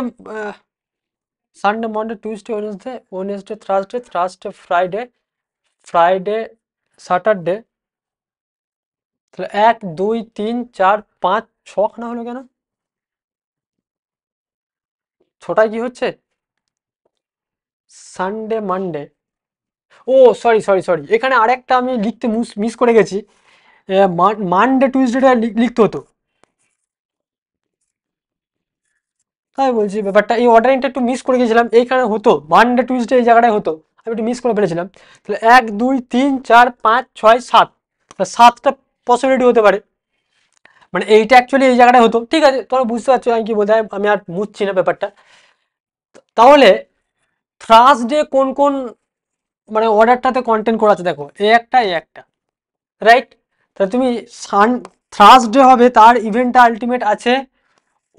Sunday Monday Tuesday Wednesday, Wednesday Thursday, Thursday Friday, Friday Saturday. তাহলে 1 2 3 4 5 6 না হলো কেন, ছটায় কি হচ্ছে, সানডে মানডে, ও সরি সরি সরি, এখানে আরেকটা আমি লিখতে মিস করে গেছি, মানডে টিউসডেটা লিখতে হতো। তাই বলছি ব্যাপারটা এই অর্ডারিংটা একটু মিস করে গেছিলাম, এইখানে হতো মানডে টিউসডে এই জায়গাটায় হতো, আমি একটু মিস করে ফেলেছিলাম। তাহলে 1 2 3 4 5 6 7, 7টা পসিবিলিটি হতে পারে, মানে এইটা অ্যাকচুয়ালি এই জায়গাটায় হতো। ঠিক আছে, তোমরা বুঝতে পারছো আমি কি বলতে চাই, আমি আর মুছছি না ব্যাপারটা। তাহলে থার্সডে কোন কোন মানে অর্ডারটাতে কন্টেন্ট করা আছে দেখো, এ একটা, রাইট। তাহলে তুমি থার্সডে হবে তার ইভেন্টটা আলটিমেট আছে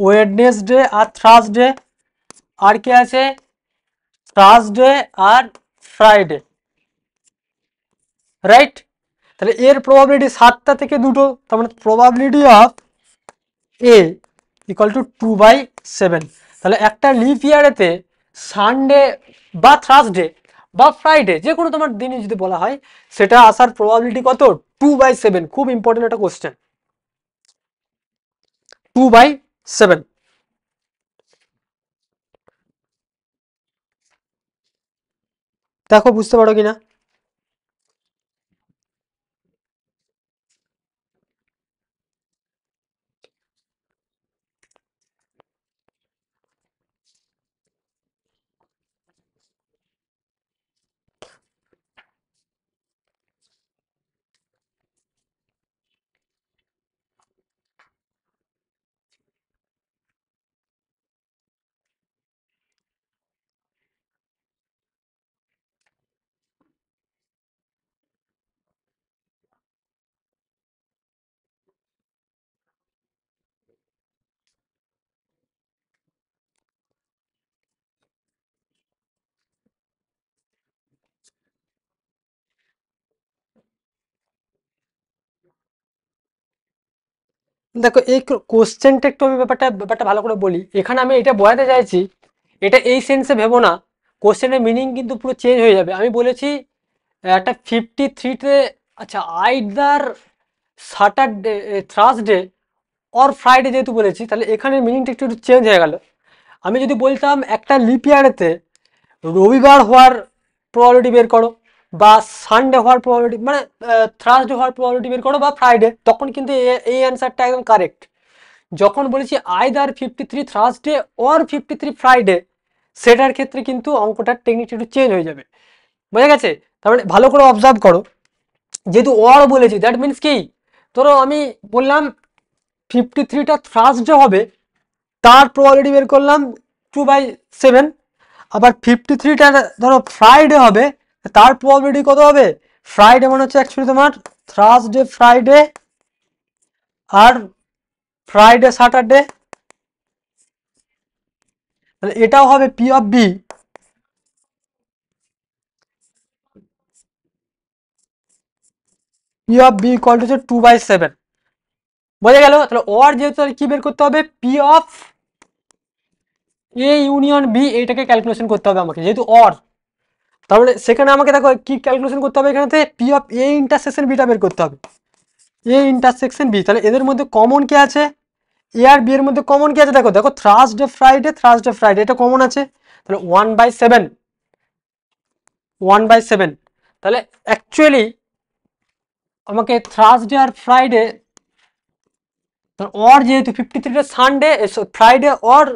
ওয়েডনেসডে আর থার্সডে, আর কি আছে থার্সডে আর ফ্রাইডে, রাইট। তাহলে এর প্রবাবিলিটি 7টা থেকে দুটো, তার মানে probability of A equal two 2/7। তাহলে একটা লিপ ইয়ারেতে সানডে বা থার্সডে বা ফ্রাইডে যে কোনো তোমার দিনে যদি বলা হয় সেটা আসার প্রবাবিলিটি কত, 2/7। খুব ইম্পর্টেন্ট একটা কোশ্চেন, 2/7। দেখো বুঝতে পারো কিনা। দেখো এই কোশ্চেনটা একটু আমি ব্যাপারটা ব্যাপারটা ভালো করে বলি। এখানে আমি এটা বোঝাতে চাইছি, এটা এই সেন্সে ভেবো না, কোশ্চেনের মিনিং কিন্তু পুরো চেঞ্জ হয়ে যাবে। আমি বলেছি একটা 53-তে, আচ্ছা either Saturday, Thursday or Friday যেহেতু বলেছি, তাহলে এখানে মিনিংটা একটু চেঞ্জ হয়ে গেল। আমি যদি বলতাম একটা লিপ ইয়ারেতে রবিবার হওয়ার প্রবাবিলিটি বের করো, বা সানডে হওয়ার প্রবাবিলিটি, মানে থার্সডে হওয়ার প্রবাবিলিটি বের করো, বা ফ্রাইডে, তখন কিন্তু এই অ্যান্সারটা একদম কারেক্ট। যখন বলেছি আইদার 53 থার্সডে অর 53 ফ্রাইডে, সেটার ক্ষেত্রে কিন্তু অঙ্কটার টেকনিকটা একটু চেঞ্জ হয়ে যাবে। বোঝা গেছে? তারপরে ভালো করে অবজার্ভ করো, যেহেতু অর বলেছি দ্যাট মিনস কি, ধরো আমি বললাম 53টা থার্সডে হবে, তার প্রবাবিলিটি বের করলাম 2/7। আবার 53টা ধরো ফ্রাইডে হবে, তার প্রবাবিলিটি কত হবে? ফ্রাইডে মানে হচ্ছে অ্যাকচুয়ালি তোমার থার্সডে ফ্রাইডে আর ফ্রাইডে স্যাটারডে, তাহলে এটাও হবে P of B, P of B equal to হচ্ছে 2/7। বোঝা গেল? তাহলে ওর যেহেতু তাহলে কি বের করতে হবে? P of A union B, এইটাকে ক্যালকুলেশন করতে হবে আমাকে, যেহেতু অর। তাহলে সেখানে আমাকে দেখো কি ক্যালকুলেশন করতে হবে, এখানে P of A intersection beta বের করতে হবে। এ ইন্টারসেকশন বি, তাহলে এদের মধ্যে কমন কি আছে? এ আর বি এর মধ্যে কমন কি আছে? দেখো দেখো, থার্সডে ফ্রাইডে, থার্সডে ফ্রাইডে, এটা কমন আছে, তাহলে 1/7, 1/7। তাহলে অ্যাকচুয়ালি আমাকে থার্সডে আর ফ্রাইডে, অর যেহেতু 53টা Sunday Friday or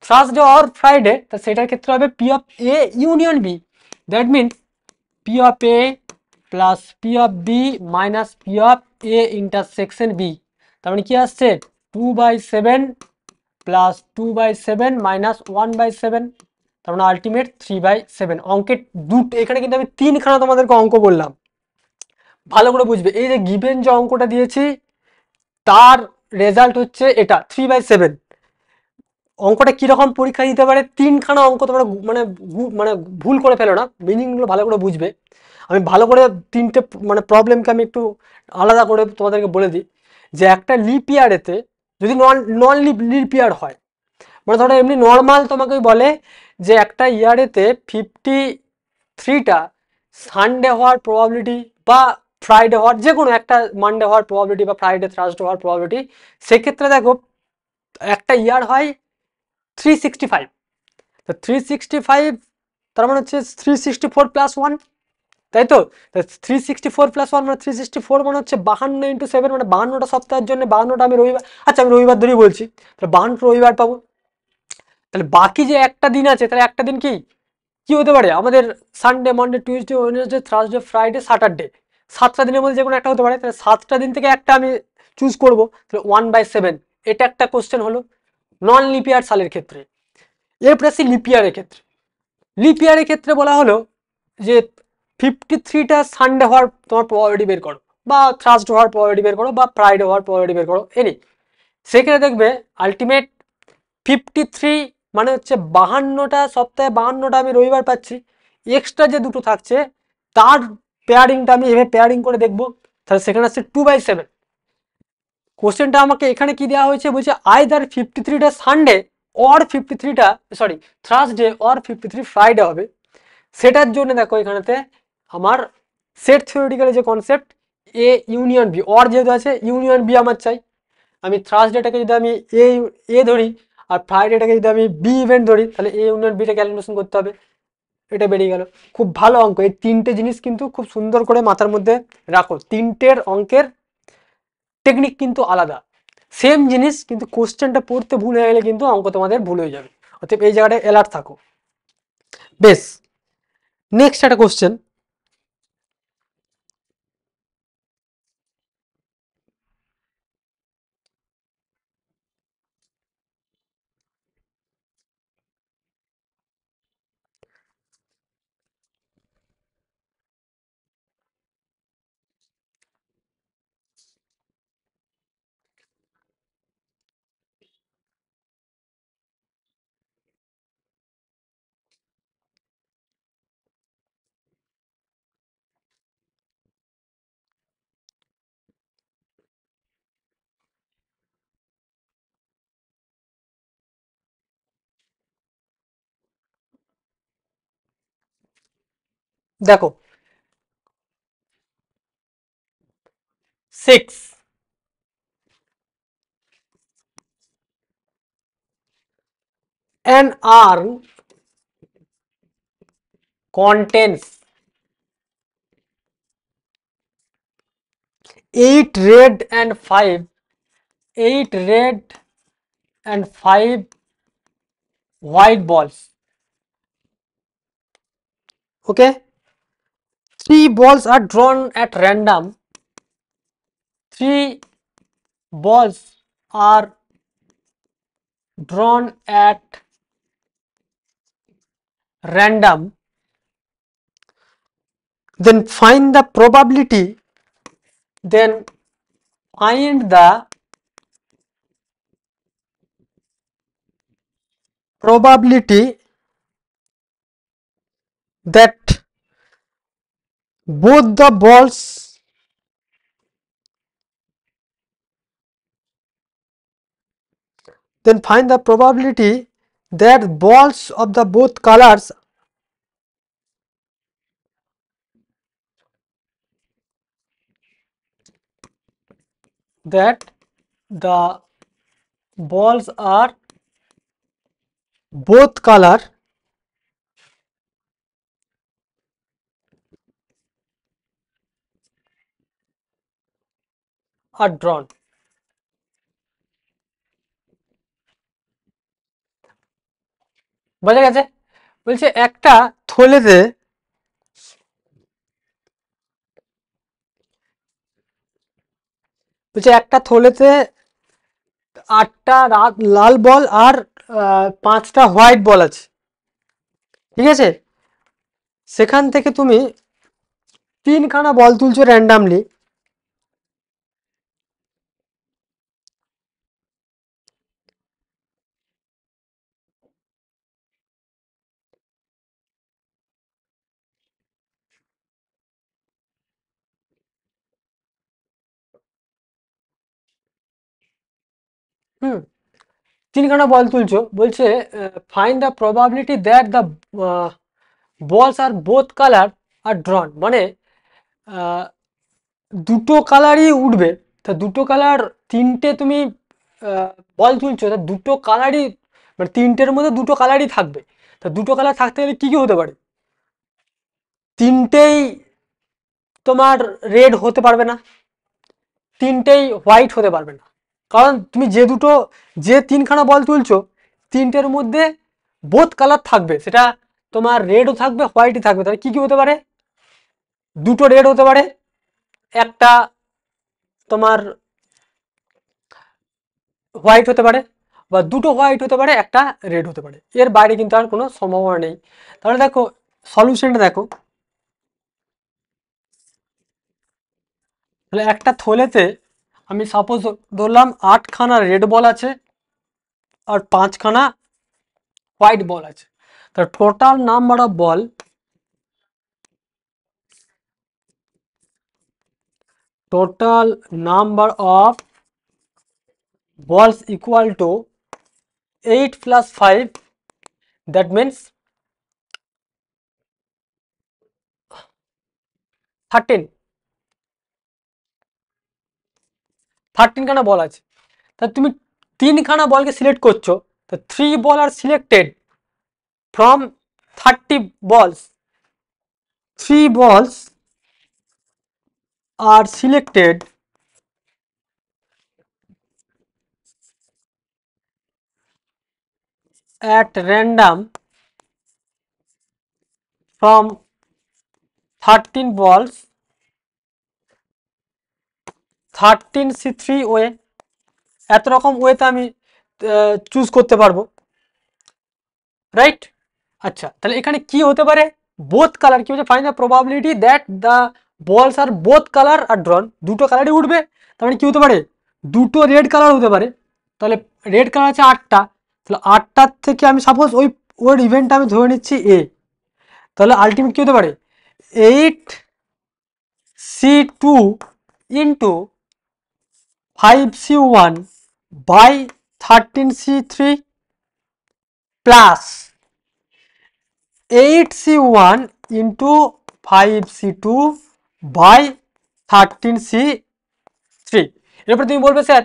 Thursday or Friday, তা সেটার ক্ষেত্রে হবে P of A union B. That means P of A plus P of B minus P of A intersection B. তার মানে কি আসছে? 2/7 প্লাস 2/7 মাইনাস 1/7, তার মানে আলটিমেট 3/7। অঙ্কের দুটো, এখানে কিন্তু আমি তিনখানা তোমাদেরকে অঙ্ক বললাম, ভালো করে বুঝবে। এই যে গিভেন যে অঙ্কটা দিয়েছি, তার রেজাল্ট হচ্ছে এটা 3/7। অঙ্কটা কিরকম পরীক্ষা দিতে পারে, তিনখানা অঙ্ক তোমরা মানে মানে ভুল করে ফেলো না, মিনিংগুলো ভালো করে বুঝবে। আমি ভালো করে তিনটে মানে প্রবলেমকে আমি একটু আলাদা করে তোমাদেরকে বলে দিই, যে একটা লিপ ইয়ারেতে যদি নন নন লিপ ইয়ার হয়, মানে ধরো এমনি নর্মাল তোমাকে বলে যে একটা ইয়ারেতে 53টা সানডে হওয়ার প্রবাবিলিটি, বা ফ্রাইডে হওয়ার, যে কোনো একটা মানডে হওয়ার প্রবাবিলিটি, বা ফ্রাইডে থার্সডে হওয়ার প্রবাবিলিটি, সেক্ষেত্রে দেখো একটা ইয়ার হয় 365। তো 365, তার মানে হচ্ছে 364+1, তাই তো? 364+1 মানে 364, মানে হচ্ছে 52x7, মানে 52টা সপ্তাহের জন্য 52টা আমি রবিবার, আচ্ছা আমি রবিবার ধরেই বলছি, তাহলে 52 রবিবার পাবো। তাহলে বাকি যে একটা দিন আছে, তাহলে একটা দিন কি কি হতে পারে আমাদের? Sunday, Monday, Tuesday, Wednesday, Thursday, Friday, Saturday, 7টা দিনের মধ্যে যে কোনো একটা হতে পারে। তাহলে 7টা দিন থেকে একটা আমি চুজ করব, তাহলে 1/7। এটা একটা কোশ্চেন হলো নন লিপিয়ার সালের ক্ষেত্রে। এরপরে আসি লিপিয়ারের ক্ষেত্রে। লিপিয়ারের ক্ষেত্রে বলা হলো যে 53টা সানডে হওয়ার তোমার প্রবাবিলিটি বের করো, বা থার্সডে হওয়ার প্রবাবিলিটি বের করো, বা ফ্রাইডে হওয়ার প্রবাবিলিটি বের করো, এনি। সেখানে দেখবে আলটিমেট 53 মানে হচ্ছে 52টা সপ্তাহে 52টা আমি রবিবার পাচ্ছি, এক্সট্রা যে দুটো থাকছে তার পেয়ারিংটা আমি এভাবে পেয়ারিং করে দেখবো, তাহলে সেখানে আসছে 2/7। কোশ্চেনটা আমাকে এখানে কি দেওয়া হয়েছে, বলছে আইদার 53টা সানডে অর 53টা, সরি, থার্সডে অর 53 ফ্রাইডে হবে। সেটার জন্য দেখো এখানেতে আমার সেট থিওরিটিক্যালি যে concept, A union B, or যেহেতু আছে ইউনিয়ন বি আমার চাই। আমি থার্সডেটাকে যদি আমি এ এ ধরি, আর ফ্রাইডেটাকে যদি আমি বি ইভেন্ট ধরি, তাহলে এ ইউনিয়ন বিটা ক্যালকুলেশন করতে হবে। এটা বেরিয়ে গেল। খুব ভালো অঙ্ক, এই তিনটে জিনিস কিন্তু খুব সুন্দর করে মাথার মধ্যে রাখো। তিনটের অঙ্কের টেকনিক কিন্তু আলাদা, সেম জিনিস, কিন্তু কোশ্চেনটা পড়তে ভুল হয়ে গেলে কিন্তু অঙ্ক তোমাদের ভুল হয়ে যাবে। অতএব এই জায়গাটায় অ্যালার্ট থাকো। বেশ, নেক্সট একটা কোশ্চেন। দেখো 6 an urn contains 8 red and 5 8 red and 5 white balls. Okay, 3 balls are drawn at random. 3 balls are drawn at random. Then find the probability. Then find the probability that both the balls then find the probability that balls of the both colors that the balls are both color are drawn. বোঝা গেছে? বলছে একটা থলেতে একটা থলেতে 8টা লাল বল আর 5টা হোয়াইট বল আছে, ঠিক আছে? সেখান থেকে তুমি 3খানা বল তুলছো র্যান্ডামলি, হুম, 3খানা বল তুলছো, বলছে find the probability that the বলস আর বোথ কালার আর ড্রন, মানে দুটো কালারই উঠবে। তা দুটো কালার, তিনটে তুমি বল তুলছো, তা দুটো কালারই মানে তিনটের মধ্যে দুটো কালারই থাকবে। তা দুটো কালার থাকতে গেলে কি কি হতে পারে? তিনটেই তোমার রেড হতে পারবে না, তিনটেই হোয়াইট হতে পারবে না, কারণ তুমি যে 3খানা বল তুলছো, তিনটের মধ্যে বোথ কালার থাকবে, সেটা তোমার রেডও থাকবে হোয়াইটই থাকবে। তাহলে কি কি হতে পারে? দুটো রেড হতে পারে, একটা তোমার হোয়াইট হতে পারে, বা দুটো হোয়াইট হতে পারে, একটা রেড হতে পারে। এর বাইরে কিন্তু আর কোনো সম্ভাবনা নেই। তাহলে দেখো সলিউশনটা দেখো, তাহলে একটা থলেতে আমি সাপোজ ধরলাম 8খানা রেড বল আছে আর 5খানা হোয়াইট বল আছে। তার total number of ball, total number of balls equal to 8 plus 5, that means 13 খানা বল আছে। তা তুমি 3খানা বলকে সিলেক্ট করছো, তো 3 বল are selected from 30 balls, 3 balls are selected at random from 13 balls, 13C3 way, এত রকম ওয়েতে আমি চুজ করতে পারবো, রাইট? আচ্ছা, তাহলে এখানে কি হতে পারে? বোথ কালার কি হচ্ছে? Find the probability that the বলস আর বোথ কালার আর ড্রন, দুটো কালারই উঠবে। তার মানে কি হতে পারে? দুটো রেড কালার হতে পারে। তাহলে রেড কালার আছে 8টা, তাহলে 8টার থেকে আমি সাপোজ ওর ইভেন্টটা আমি ধরে নিচ্ছি এ, তাহলে আলটিমেট কি হতে পারে? 8C2 into 5C1 by 13C3 plus 8C1 into 5c2 by 13c3। এরপর তুমি বলবে স্যার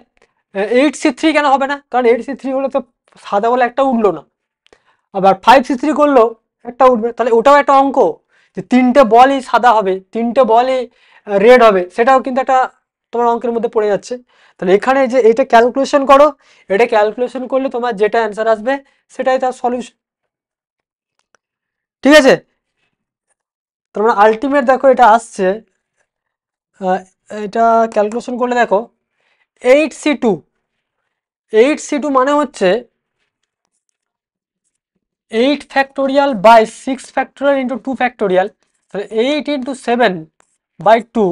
8c3 কেন হবে না? কারণ 8c3 হলে তো সাদা বলে একটা উঠলো না, আবার 5c3 করলেও একটা উঠবে, তাহলে ওটাও একটা অঙ্ক যে তিনটে বলই সাদা হবে, তিনটে বলই রেড হবে, সেটাও কিন্তু একটা তোমার অঙ্কের মধ্যে পড়ে যাচ্ছে। তাহলে এখানে যে এটা ক্যালকুলেশন করো, এটা ক্যালকুলেশন করলে তোমার যেটা অ্যান্সার আসবে সেটাই তার সলিউশন। ঠিক আছে, তোমরা আলটিমেট দেখো এটা আসছে, এটা ক্যালকুলেশন করলে দেখো 8c2, 8c2 মানে হচ্ছে 8 factorial by 6 factorial into 2 factorial, তাহলে 8 ইন্টু 7 বাই 2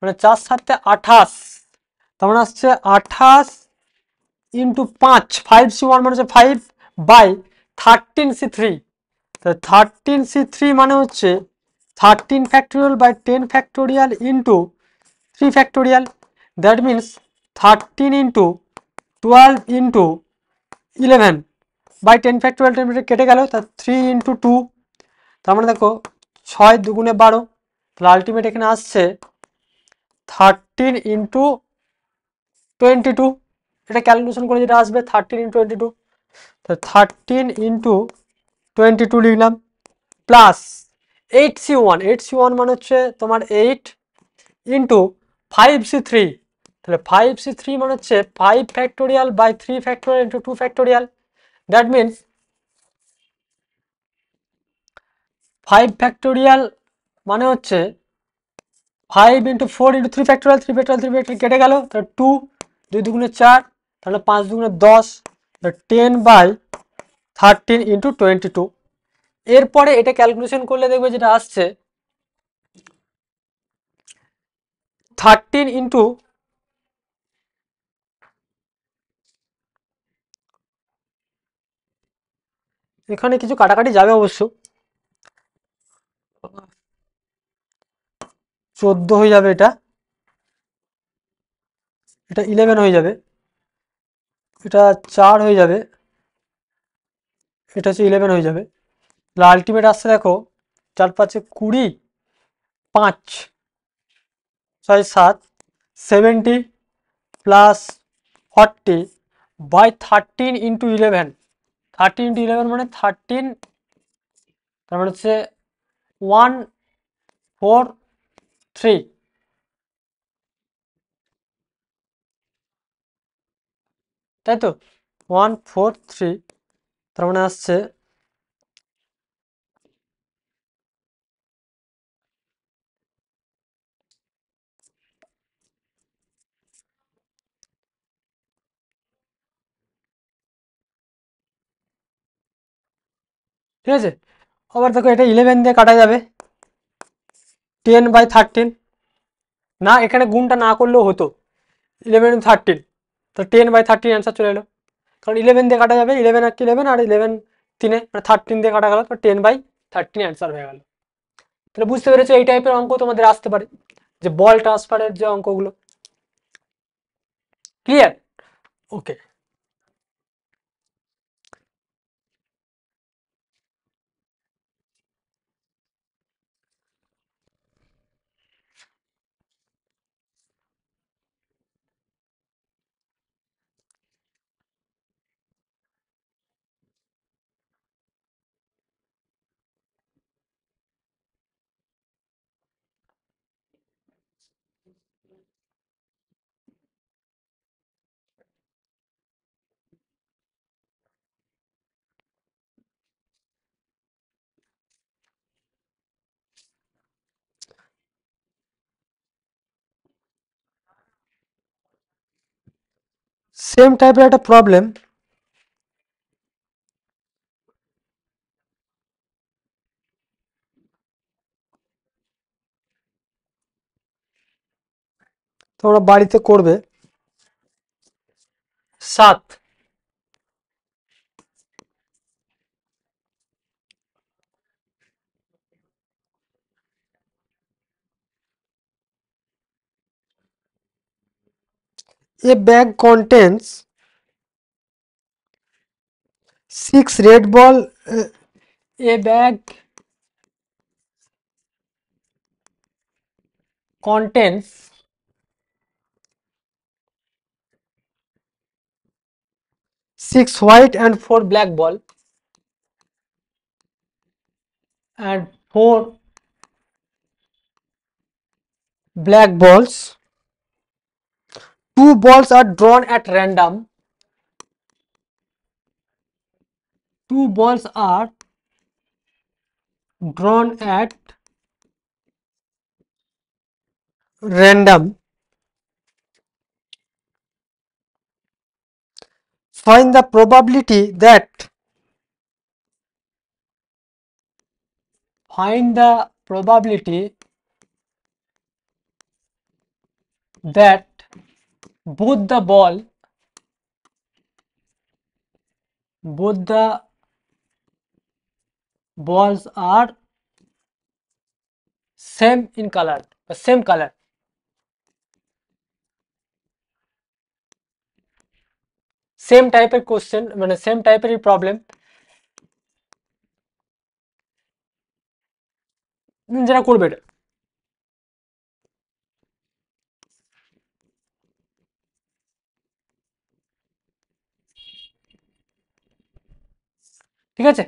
মানে 4 7 28, তার মানে আসছে 28 ইন্টু 5, 5c1 মানে হচ্ছে 5 বাই 13c3, তাহলে 13c3 মানে হচ্ছে 13 factorial by 10 factorial into 3 factorial, that means 13 into 12 into 11 by 10 factorial, 10 factorial কেটে গেল, তার 3 ইন্টু 2, তার মানে দেখো 6 দুগুণে 12, তাহলে আলটিমেট এখানে আসছে 13 ইন্টু 22, এটা ক্যালকুলেশন করে যেটা আসবে 13 ইন্টু 22, তো 13 ইন্টু 22 লিখলাম, প্লাস 8c1, 8c1 মানে হচ্ছে তোমার 8 ইন্টু 5c3, তাহলে 5c3 মানে হচ্ছে 5 factorial by 3 factorial into 2 factorial, that means 5 factorial মানে হচ্ছে 5 into 4 into 3 factorial, 3 factorial 3 factorial কেটে গেল, তাহলে 2, 2 দুগুণে 4, তাহলে 5 দুগুণে 10, 10 বাই 13 ইন্টু 22। এরপরে এটা ক্যালকুলেশন করলে দেখবে যেটা আসছে 13 ইন্টু এখানে কিছু কাটাকাটি যাবে অবশ্য, 14 হয়ে যাবে, এটা এটা 11 হয়ে যাবে, এটা 4 হয়ে যাবে, এটা হচ্ছে 11 হয়ে যাবে, আলটিমেট আসছে দেখো 4 5 20, 5 6 7 70 প্লাস 40 বাই 13 ইন্টু 11, 13 ইন্টু 11 মানে 13, তার মানে হচ্ছে 143, তাই তো 143, তার মানে আসছে ঠিক আছে। আবার দেখো এটা 11 দিয়ে কাটা যাবে, 10 বাই 13, না এখানে গুণটা না করলেও হতো, 11 13, তো 10 বাই 13 অ্যান্সার চলে এলো, কারণ 11 দিয়ে কাটা যাবে, 11 আর 11 আর 11 3 মানে 13 দিয়ে কাটা গেল, তো 10 বাই 13 অ্যান্সার হয়ে গেল। তাহলে বুঝতে পেরেছো এই টাইপের অঙ্ক তোমাদের আসতে পারে, যে বল ট্রান্সফারের যে অঙ্কগুলো, ক্লিয়ার? ওকে, সেম টাইপের একটা প্রবলেম, তোমরা বাড়িতে করবে। 7, a bag contains 6 red ball, a bag contains 6 white and 4 black ball and 4 black balls. 2 balls are drawn at random. 2 balls are drawn at random. Find the probability that both the balls are same in color, same color. Same টাইপের কোশ্চেন, মানে সেম টাইপেরই প্রবলেম যারা করবে এটা। ঠিক আছে,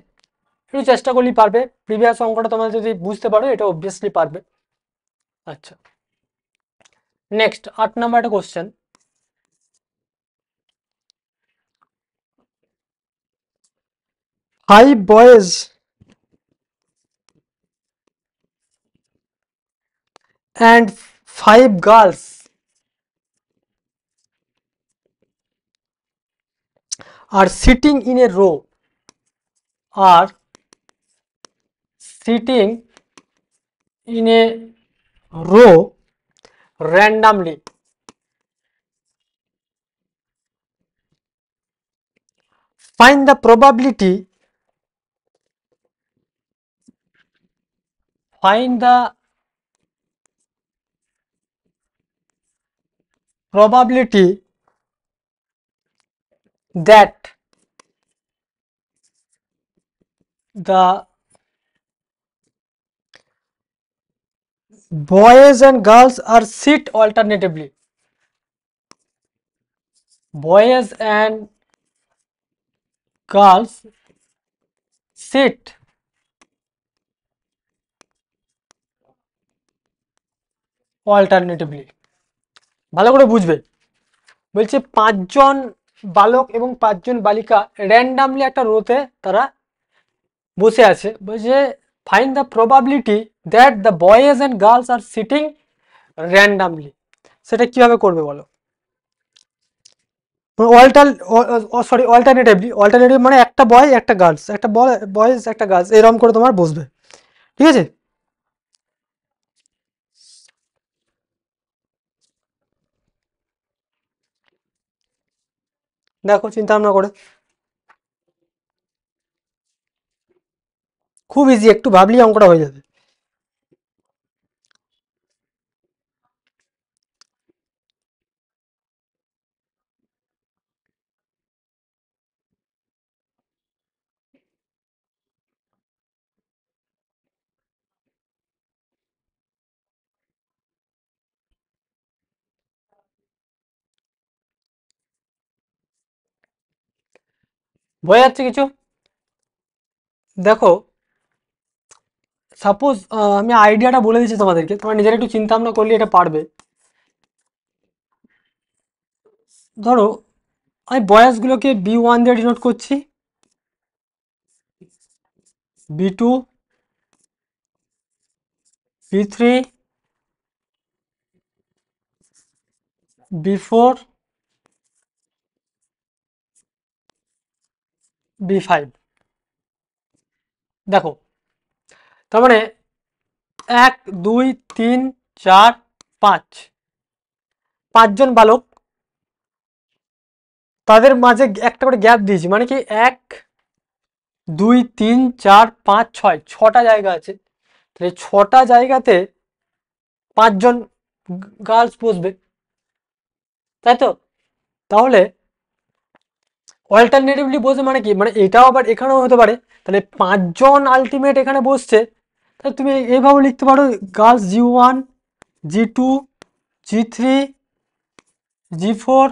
একটু চেষ্টা করলেই পারবে। প্রিভিয়াস অঙ্কটা তোমরা যদি বুঝতে পারো এটা অবভিয়াসলি পারবে। আচ্ছা, নেক্সট 8 নাম্বার একটা question. Five boys and 5 girls are sitting in a row randomly. Find the probability that the boys and girls are sit alternatively. Boys and girls sit alternatively. ভালো করে বুঝবে, বলছে 5 জন বালক এবং 5 জন বালিকা র্যান্ডামলি একটা রোতে তারা বসে আছে। বলছে find the probability that the boys and girls are sitting randomly. সেটা কিভাবে করবে বলো? অল্টারনেটিভ মানে একটা বয় একটা গার্লস, একটা বয়েজ একটা গার্লস, এরকম করে তোমার বসবে। ঠিক আছে, দেখো চিন্তা ভাবনা করে, খুব ইজি, একটু ভাবলেই অঙ্কটা হয়ে যাবে। বোঝা যাচ্ছে কিছু? দেখো সাপোজ আমি আইডিয়াটা বলে দিচ্ছি তোমাদেরকে, তোমরা নিজেরা একটু চিন্তা ভাবনা করলে এটা পারবে। ধরো আমি বয়েসগুলোকে B1 দিয়ে ডিনোট করছি, B2, B3, B4, B5। দেখো তার মানে 1 2 3 4 5, 5 জন বালক, তাদের মাঝে একটা করে গ্যাপ দিয়েছি, মানে কি 1 2 3 4 5 6, 6টা জায়গা আছে। তাহলে 6টা জায়গাতে 5 জন গার্লস বসবে, তাই তো? তাহলে অল্টারনেটিভলি বসে মানে কি, মানে এটাও আবার এখানেও হতে পারে। তাহলে 5 জন আলটিমেট এখানে বসছে, তাহলে তুমি এইভাবে লিখতে পারো girls G1 G2, G3, G4,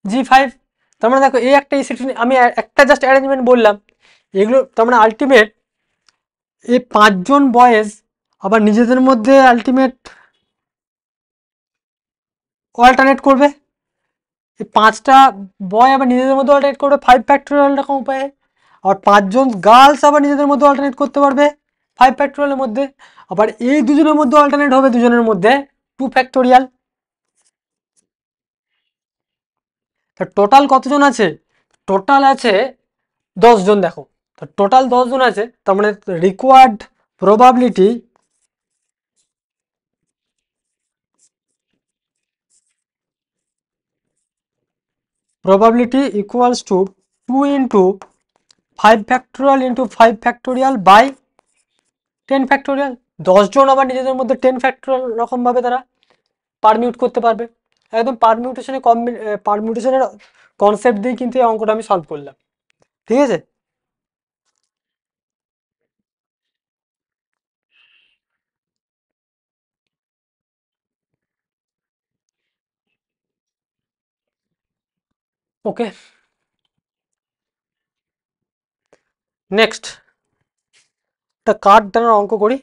G5। তার মানে দেখো এই একটা সেট, আমি একটা জাস্ট অ্যারেঞ্জমেন্ট বললাম, এগুলো তার মানে আলটিমেট এই পাঁচজন বয়েজ আবার নিজেদের মধ্যে আলটিমেট অল্টারনেট করবে। এই পাঁচটা বয় আবার নিজেদের মধ্যে অল্টারনেট করবে 5 ফ্যাক্টোরিয়াল রকম উপায়ে। আর পাঁচজন গার্লস আবার নিজেদের মধ্যে অল্টারনেট করতে পারবে 5 ফ্যাক্টোরিয়ালের মধ্যে। আবার এই দুজনের মধ্যে অল্টারনেট হবে দুজনের মধ্যে 2 ফ্যাক্টোরিয়াল। তা টোটাল কতজন আছে? টোটাল আছে 10 জন। দেখো, তো টোটাল 10 জন আছে, তার মানে required probability equals to 2 into 5 factorial into 5 factorial by 10 factorial. 10 জন আবার নিজেদের মধ্যে 10 ফ্যাক্টোরিয়াল রকমভাবে তারা পারমিউট করতে পারবে। একদম পারমিউটেশনের কনসেপ্ট দিয়ে কিন্তু এই অঙ্কটা আমি সলভ করলাম। ঠিক আছে? ওকে, নেক্সট একটা কার্ড টানার অঙ্ক করি।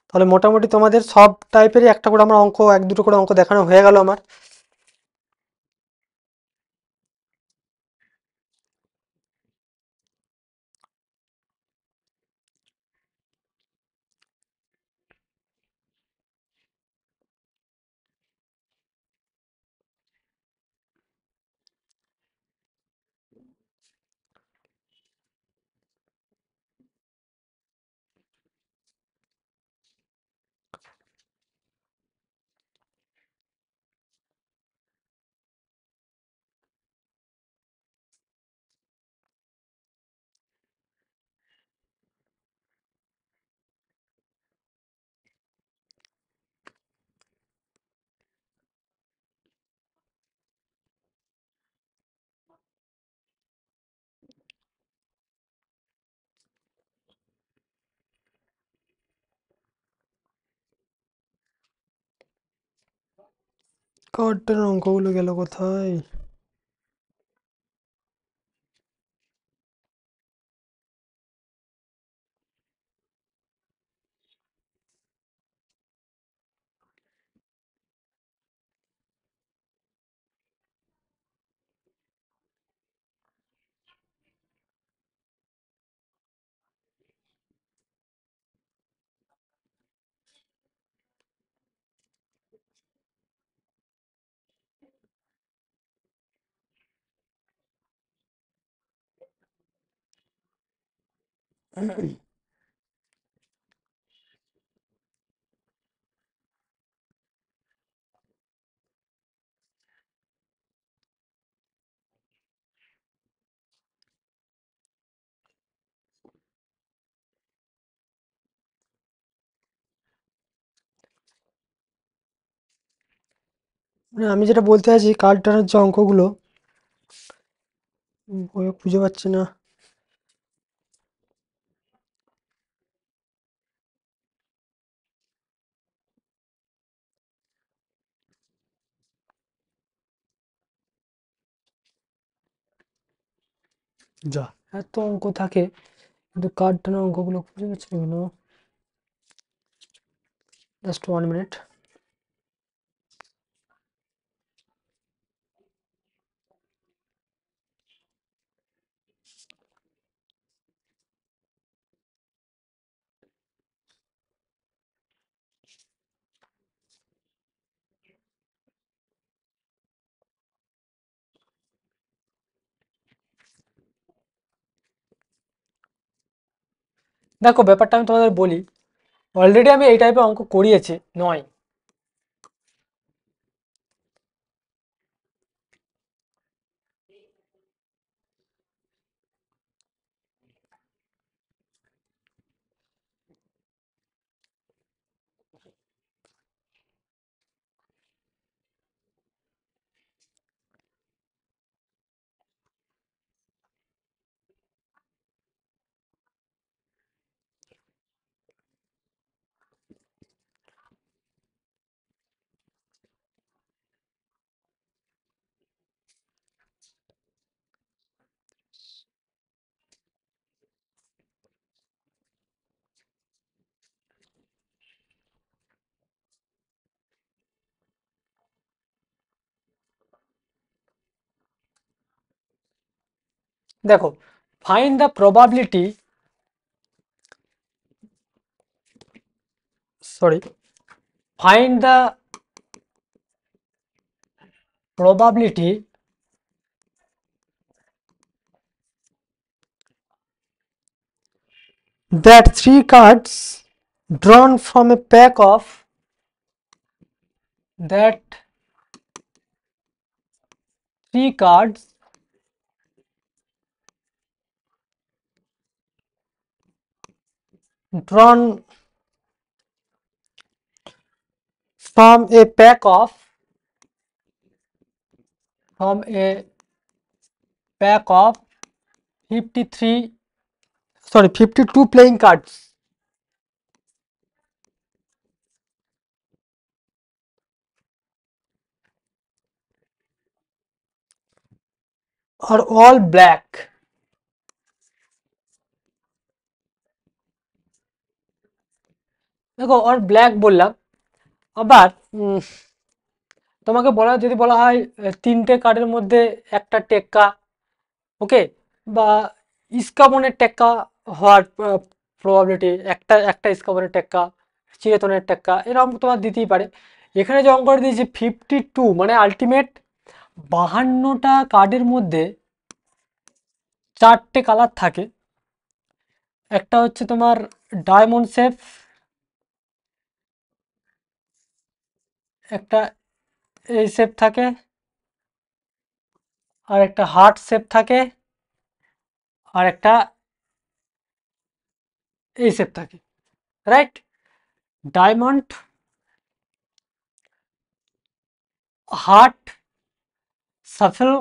তাহলে মোটামুটি তোমাদের সব টাইপেরই একটা করে আমার অঙ্ক, এক দুটো করে অঙ্ক দেখানো হয়ে গেল আমার। কার্ড টানার অঙ্কগুলো গেল কোথায়? মানে আমি যেটা বলতে চাইছি, কার্ড টানার যে অঙ্কগুলো বইয়ে খুঁজে পাচ্ছি না। যা, এত অঙ্ক থাকে কিন্তু কার্ড টানার অঙ্কগুলো খুঁজে পাচ্ছি না কেন? Just 1 minute. দেখো, ব্যাপারটা আমি তোমাদের বলি, অলরেডি আমি এই টাইপের অঙ্ক করিয়েছি নয়। দেখো, find the probability, sorry, find the probability that three cards drawn from a pack of that three cards drawn from a pack of 52 playing cards are all black. দেখো, আর ব্ল্যাক বললাম, আবার তোমাকে যদি বলা হয় তিনটে কার্ডের মধ্যে একটা টেক্কা, ওকে, বা ইস্কাবনের টেক্কা হওয়ার প্রবাবিলিটি, একটা একটা ইস্কাবনের টেক্কা, চিরতনের টেক্কা, এরকম তোমার দিতেই পারে। এখানে যে অঙ্কটা দিয়েছি 52, মানে আলটিমেট 52টা কার্ডের মধ্যে চারটে কালার থাকে। একটা হচ্ছে তোমার ডায়মন্ড শেপ, একটা এই শেপ থাকে, আর একটা হার্ট শেপ থাকে, আর একটা এই শেপ থাকে, রাইট? ডায়মন্ড, হার্ট, সাফেল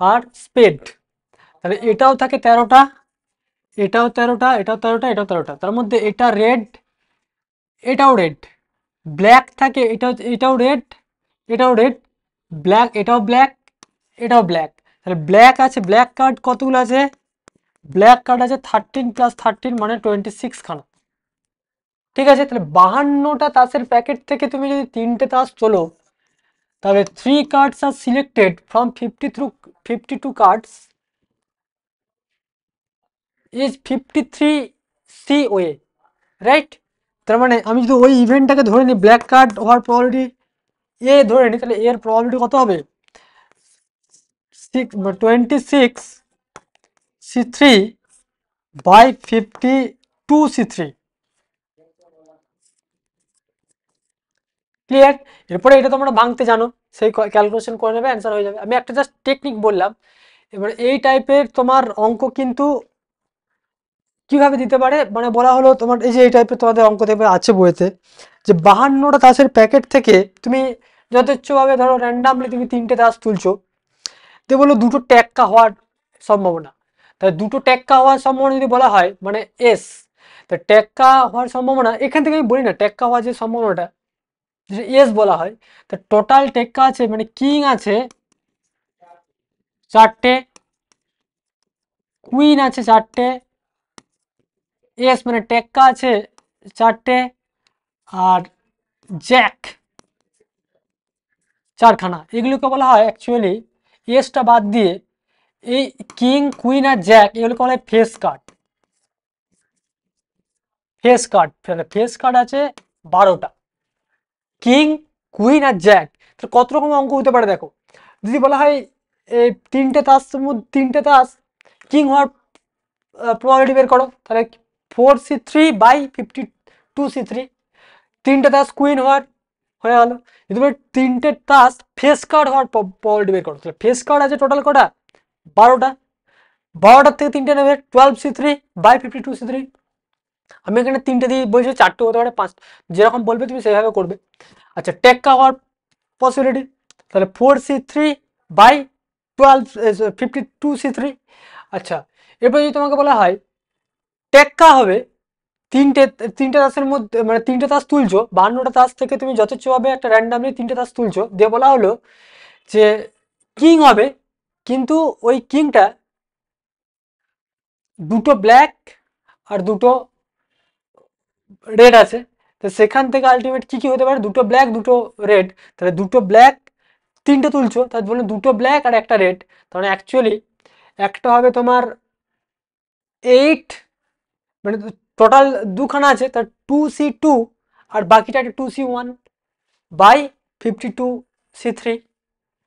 আর স্পেড। তাহলে এটাও থাকে 13টা, এটাও 13টা, এটাও 13টা, এটাও 13টা। তার মধ্যে এটা রেড, এটাও রেড, ব্ল্যাক থাকে, এটাও রেড, এটাও রেড, ব্ল্যাক, এটাও ব্ল্যাক, এটাও ব্ল্যাক। তাহলে ব্ল্যাক আছে, ব্ল্যাক কার্ড কতগুলো আছে? ব্ল্যাক কার্ড আছে 13 + 13 মানে 26 খানা। ঠিক আছে, তাহলে 52টা তাসের প্যাকেট থেকে তুমি যদি তিনটে তাস তোলো, তাহলে 3 cards are selected from 52 cards is 53 C way, right? তার মানে আমি যদি ওই ইভেন্টটাকে ধরে নিই, ব্ল্যাক কার্ড হওয়ার প্রবাবিলিটি এ ধরে নিই, তাহলে এর প্রবাবিলিটি কত হবে? 26 C3 by 52 C3। ক্লিয়ার? এরপরে এটা তোমরা ভাঙতে জানো, সেই ক্যালকুলেশন করে নেবে, অ্যান্সার হয়ে যাবে। আমি একটা জাস্ট টেকনিক বললাম। এবার এই টাইপের তোমার অঙ্ক কিন্তু কিভাবে দিতে পারে, মানে বলা হলো তোমার এই যে এই টাইপের তোমাদের অঙ্ক দেবে আছে বইতে, যে 52টা তাসের প্যাকেট থেকে তুমি যথেচ্ছভাবে ধরো র্যান্ডামলি তুমি তিনটে তাস তুলছো, তো বলো দুটো ট্যাক্কা হওয়ার সম্ভাবনা। তাহলে দুটো ট্যাক্কা হওয়ার সম্ভাবনা যদি বলা হয় মানে এস, তা ট্যাক্কা হওয়ার সম্ভাবনা এখান থেকে আমি বলি না, ট্যাক্কা হওয়ার যে সম্ভাবনাটা যদি এস বলা হয়, তা টোটাল টেক্কা আছে মানে কিং আছে চারটে, কুইন আছে চারটে, এস মানে টেক্কা আছে চারটে, আর জ্যাক চারখানা। এগুলোকে বলা হয় অ্যাকচুয়ালি, এসটা বাদ দিয়ে এই কিং, কুইন আর জ্যাক এগুলোকে বলা হয় face card. Face card, face card আছে 12টা, কিং, কুইন আর জ্যাক। তাহলে কত রকম অঙ্ক হতে পারে দেখো। যদি বলা হয় এই তিনটে তাস কিং হওয়ার প্রবাবিলিটি বের করো, তাহলে 4C3/52C3। তিনটে তাস কুইন হওয়ার হয়ে গেল। যদি তিনটে তাস ফেস কার্ড হওয়ার প্রবাবিলিটি বের করো, তাহলে ফেস কার্ড আছে টোটাল কটা? 12টা। 12টার থেকে তিনটে নেবে, 12C3/52C3। আমি এখানে তিনটে দিয়ে বলছি, চারটে হতে পারে, পাঁচ, যেরকম বলবে তুমি সেভাবে করবে। আচ্ছা, টেক্কা হওয়ার পসিবিলিটি, তাহলে 4C3/52C3। আচ্ছা, এরপর যদি তোমাকে বলা হয় টেক্কা হবে তিনটে তিনটে তাসের মধ্যে, মানে তিনটে তাস তুলছো, 52টা তাস থেকে তুমি যথেচ্ছভাবে একটা র্যান্ডামলি তিনটে তাস তুলছো, দিয়ে বলা হলো যে কিং হবে, কিন্তু ওই কিংটা দুটো ব্ল্যাক আর দুটো রেড আছে। তো সেখান থেকে আলটিমেট কি কি হতে পারে? দুটো ব্ল্যাক, দুটো রেড। তাহলে দুটো ব্ল্যাক তিনটে তুলছো, তার বলুন দুটো ব্ল্যাক আর একটা রেড। তাহলে অ্যাকচুয়ালি একটা হবে তোমার 8, মানে টোটাল দুখানা আছে, তার 2C2 আর বাকিটা একটা 2C1 বাই 52C3।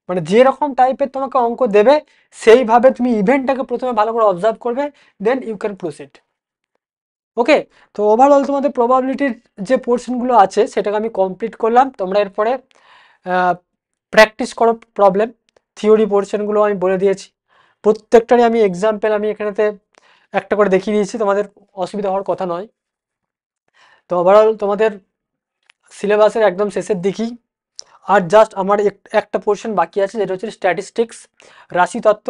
মানে যেরকম টাইপের তোমাকে অঙ্ক দেবে সেইভাবে তুমি ইভেন্টটাকে প্রথমে ভালো করে অবজার্ভ করবে, দেন ইউ ক্যান প্রসিড। ওকে, তো ওভারঅল তোমাদের প্রবাবিলিটির যে পোর্শনগুলো আছে সেটাকে আমি কমপ্লিট করলাম। তোমরা এরপরে প্র্যাকটিস করো প্রবলেম। থিওরি পোর্শনগুলো আমি বলে দিয়েছি, প্রত্যেকটারই আমি এক্সাম্পল আমি এখানেতে একটা করে দেখিয়ে দিয়েছি, তোমাদের অসুবিধা হওয়ার কথা নয়। তো ওভারঅল তোমাদের সিলেবাসের একদম শেষের দিকেই, আর জাস্ট আমার একটা পোর্শন বাকি আছে যেটা হচ্ছে স্ট্যাটিস্টিক্স, রাশিতত্ত্ব।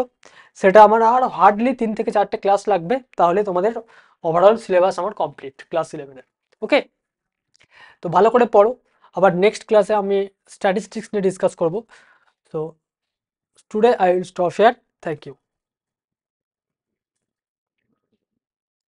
সেটা আমার আর হার্ডলি 3 থেকে 4টে ক্লাস লাগবে, তাহলে তোমাদের ওভারঅল সিলেবাস আমার কমপ্লিট ক্লাস 11-এর। ওকে, তো ভালো করে পড়ো। আবার নেক্সট ক্লাসে আমি স্ট্যাটিস্টিক্স নিয়ে ডিসকাস করব। তো today I will stop here. Thank you.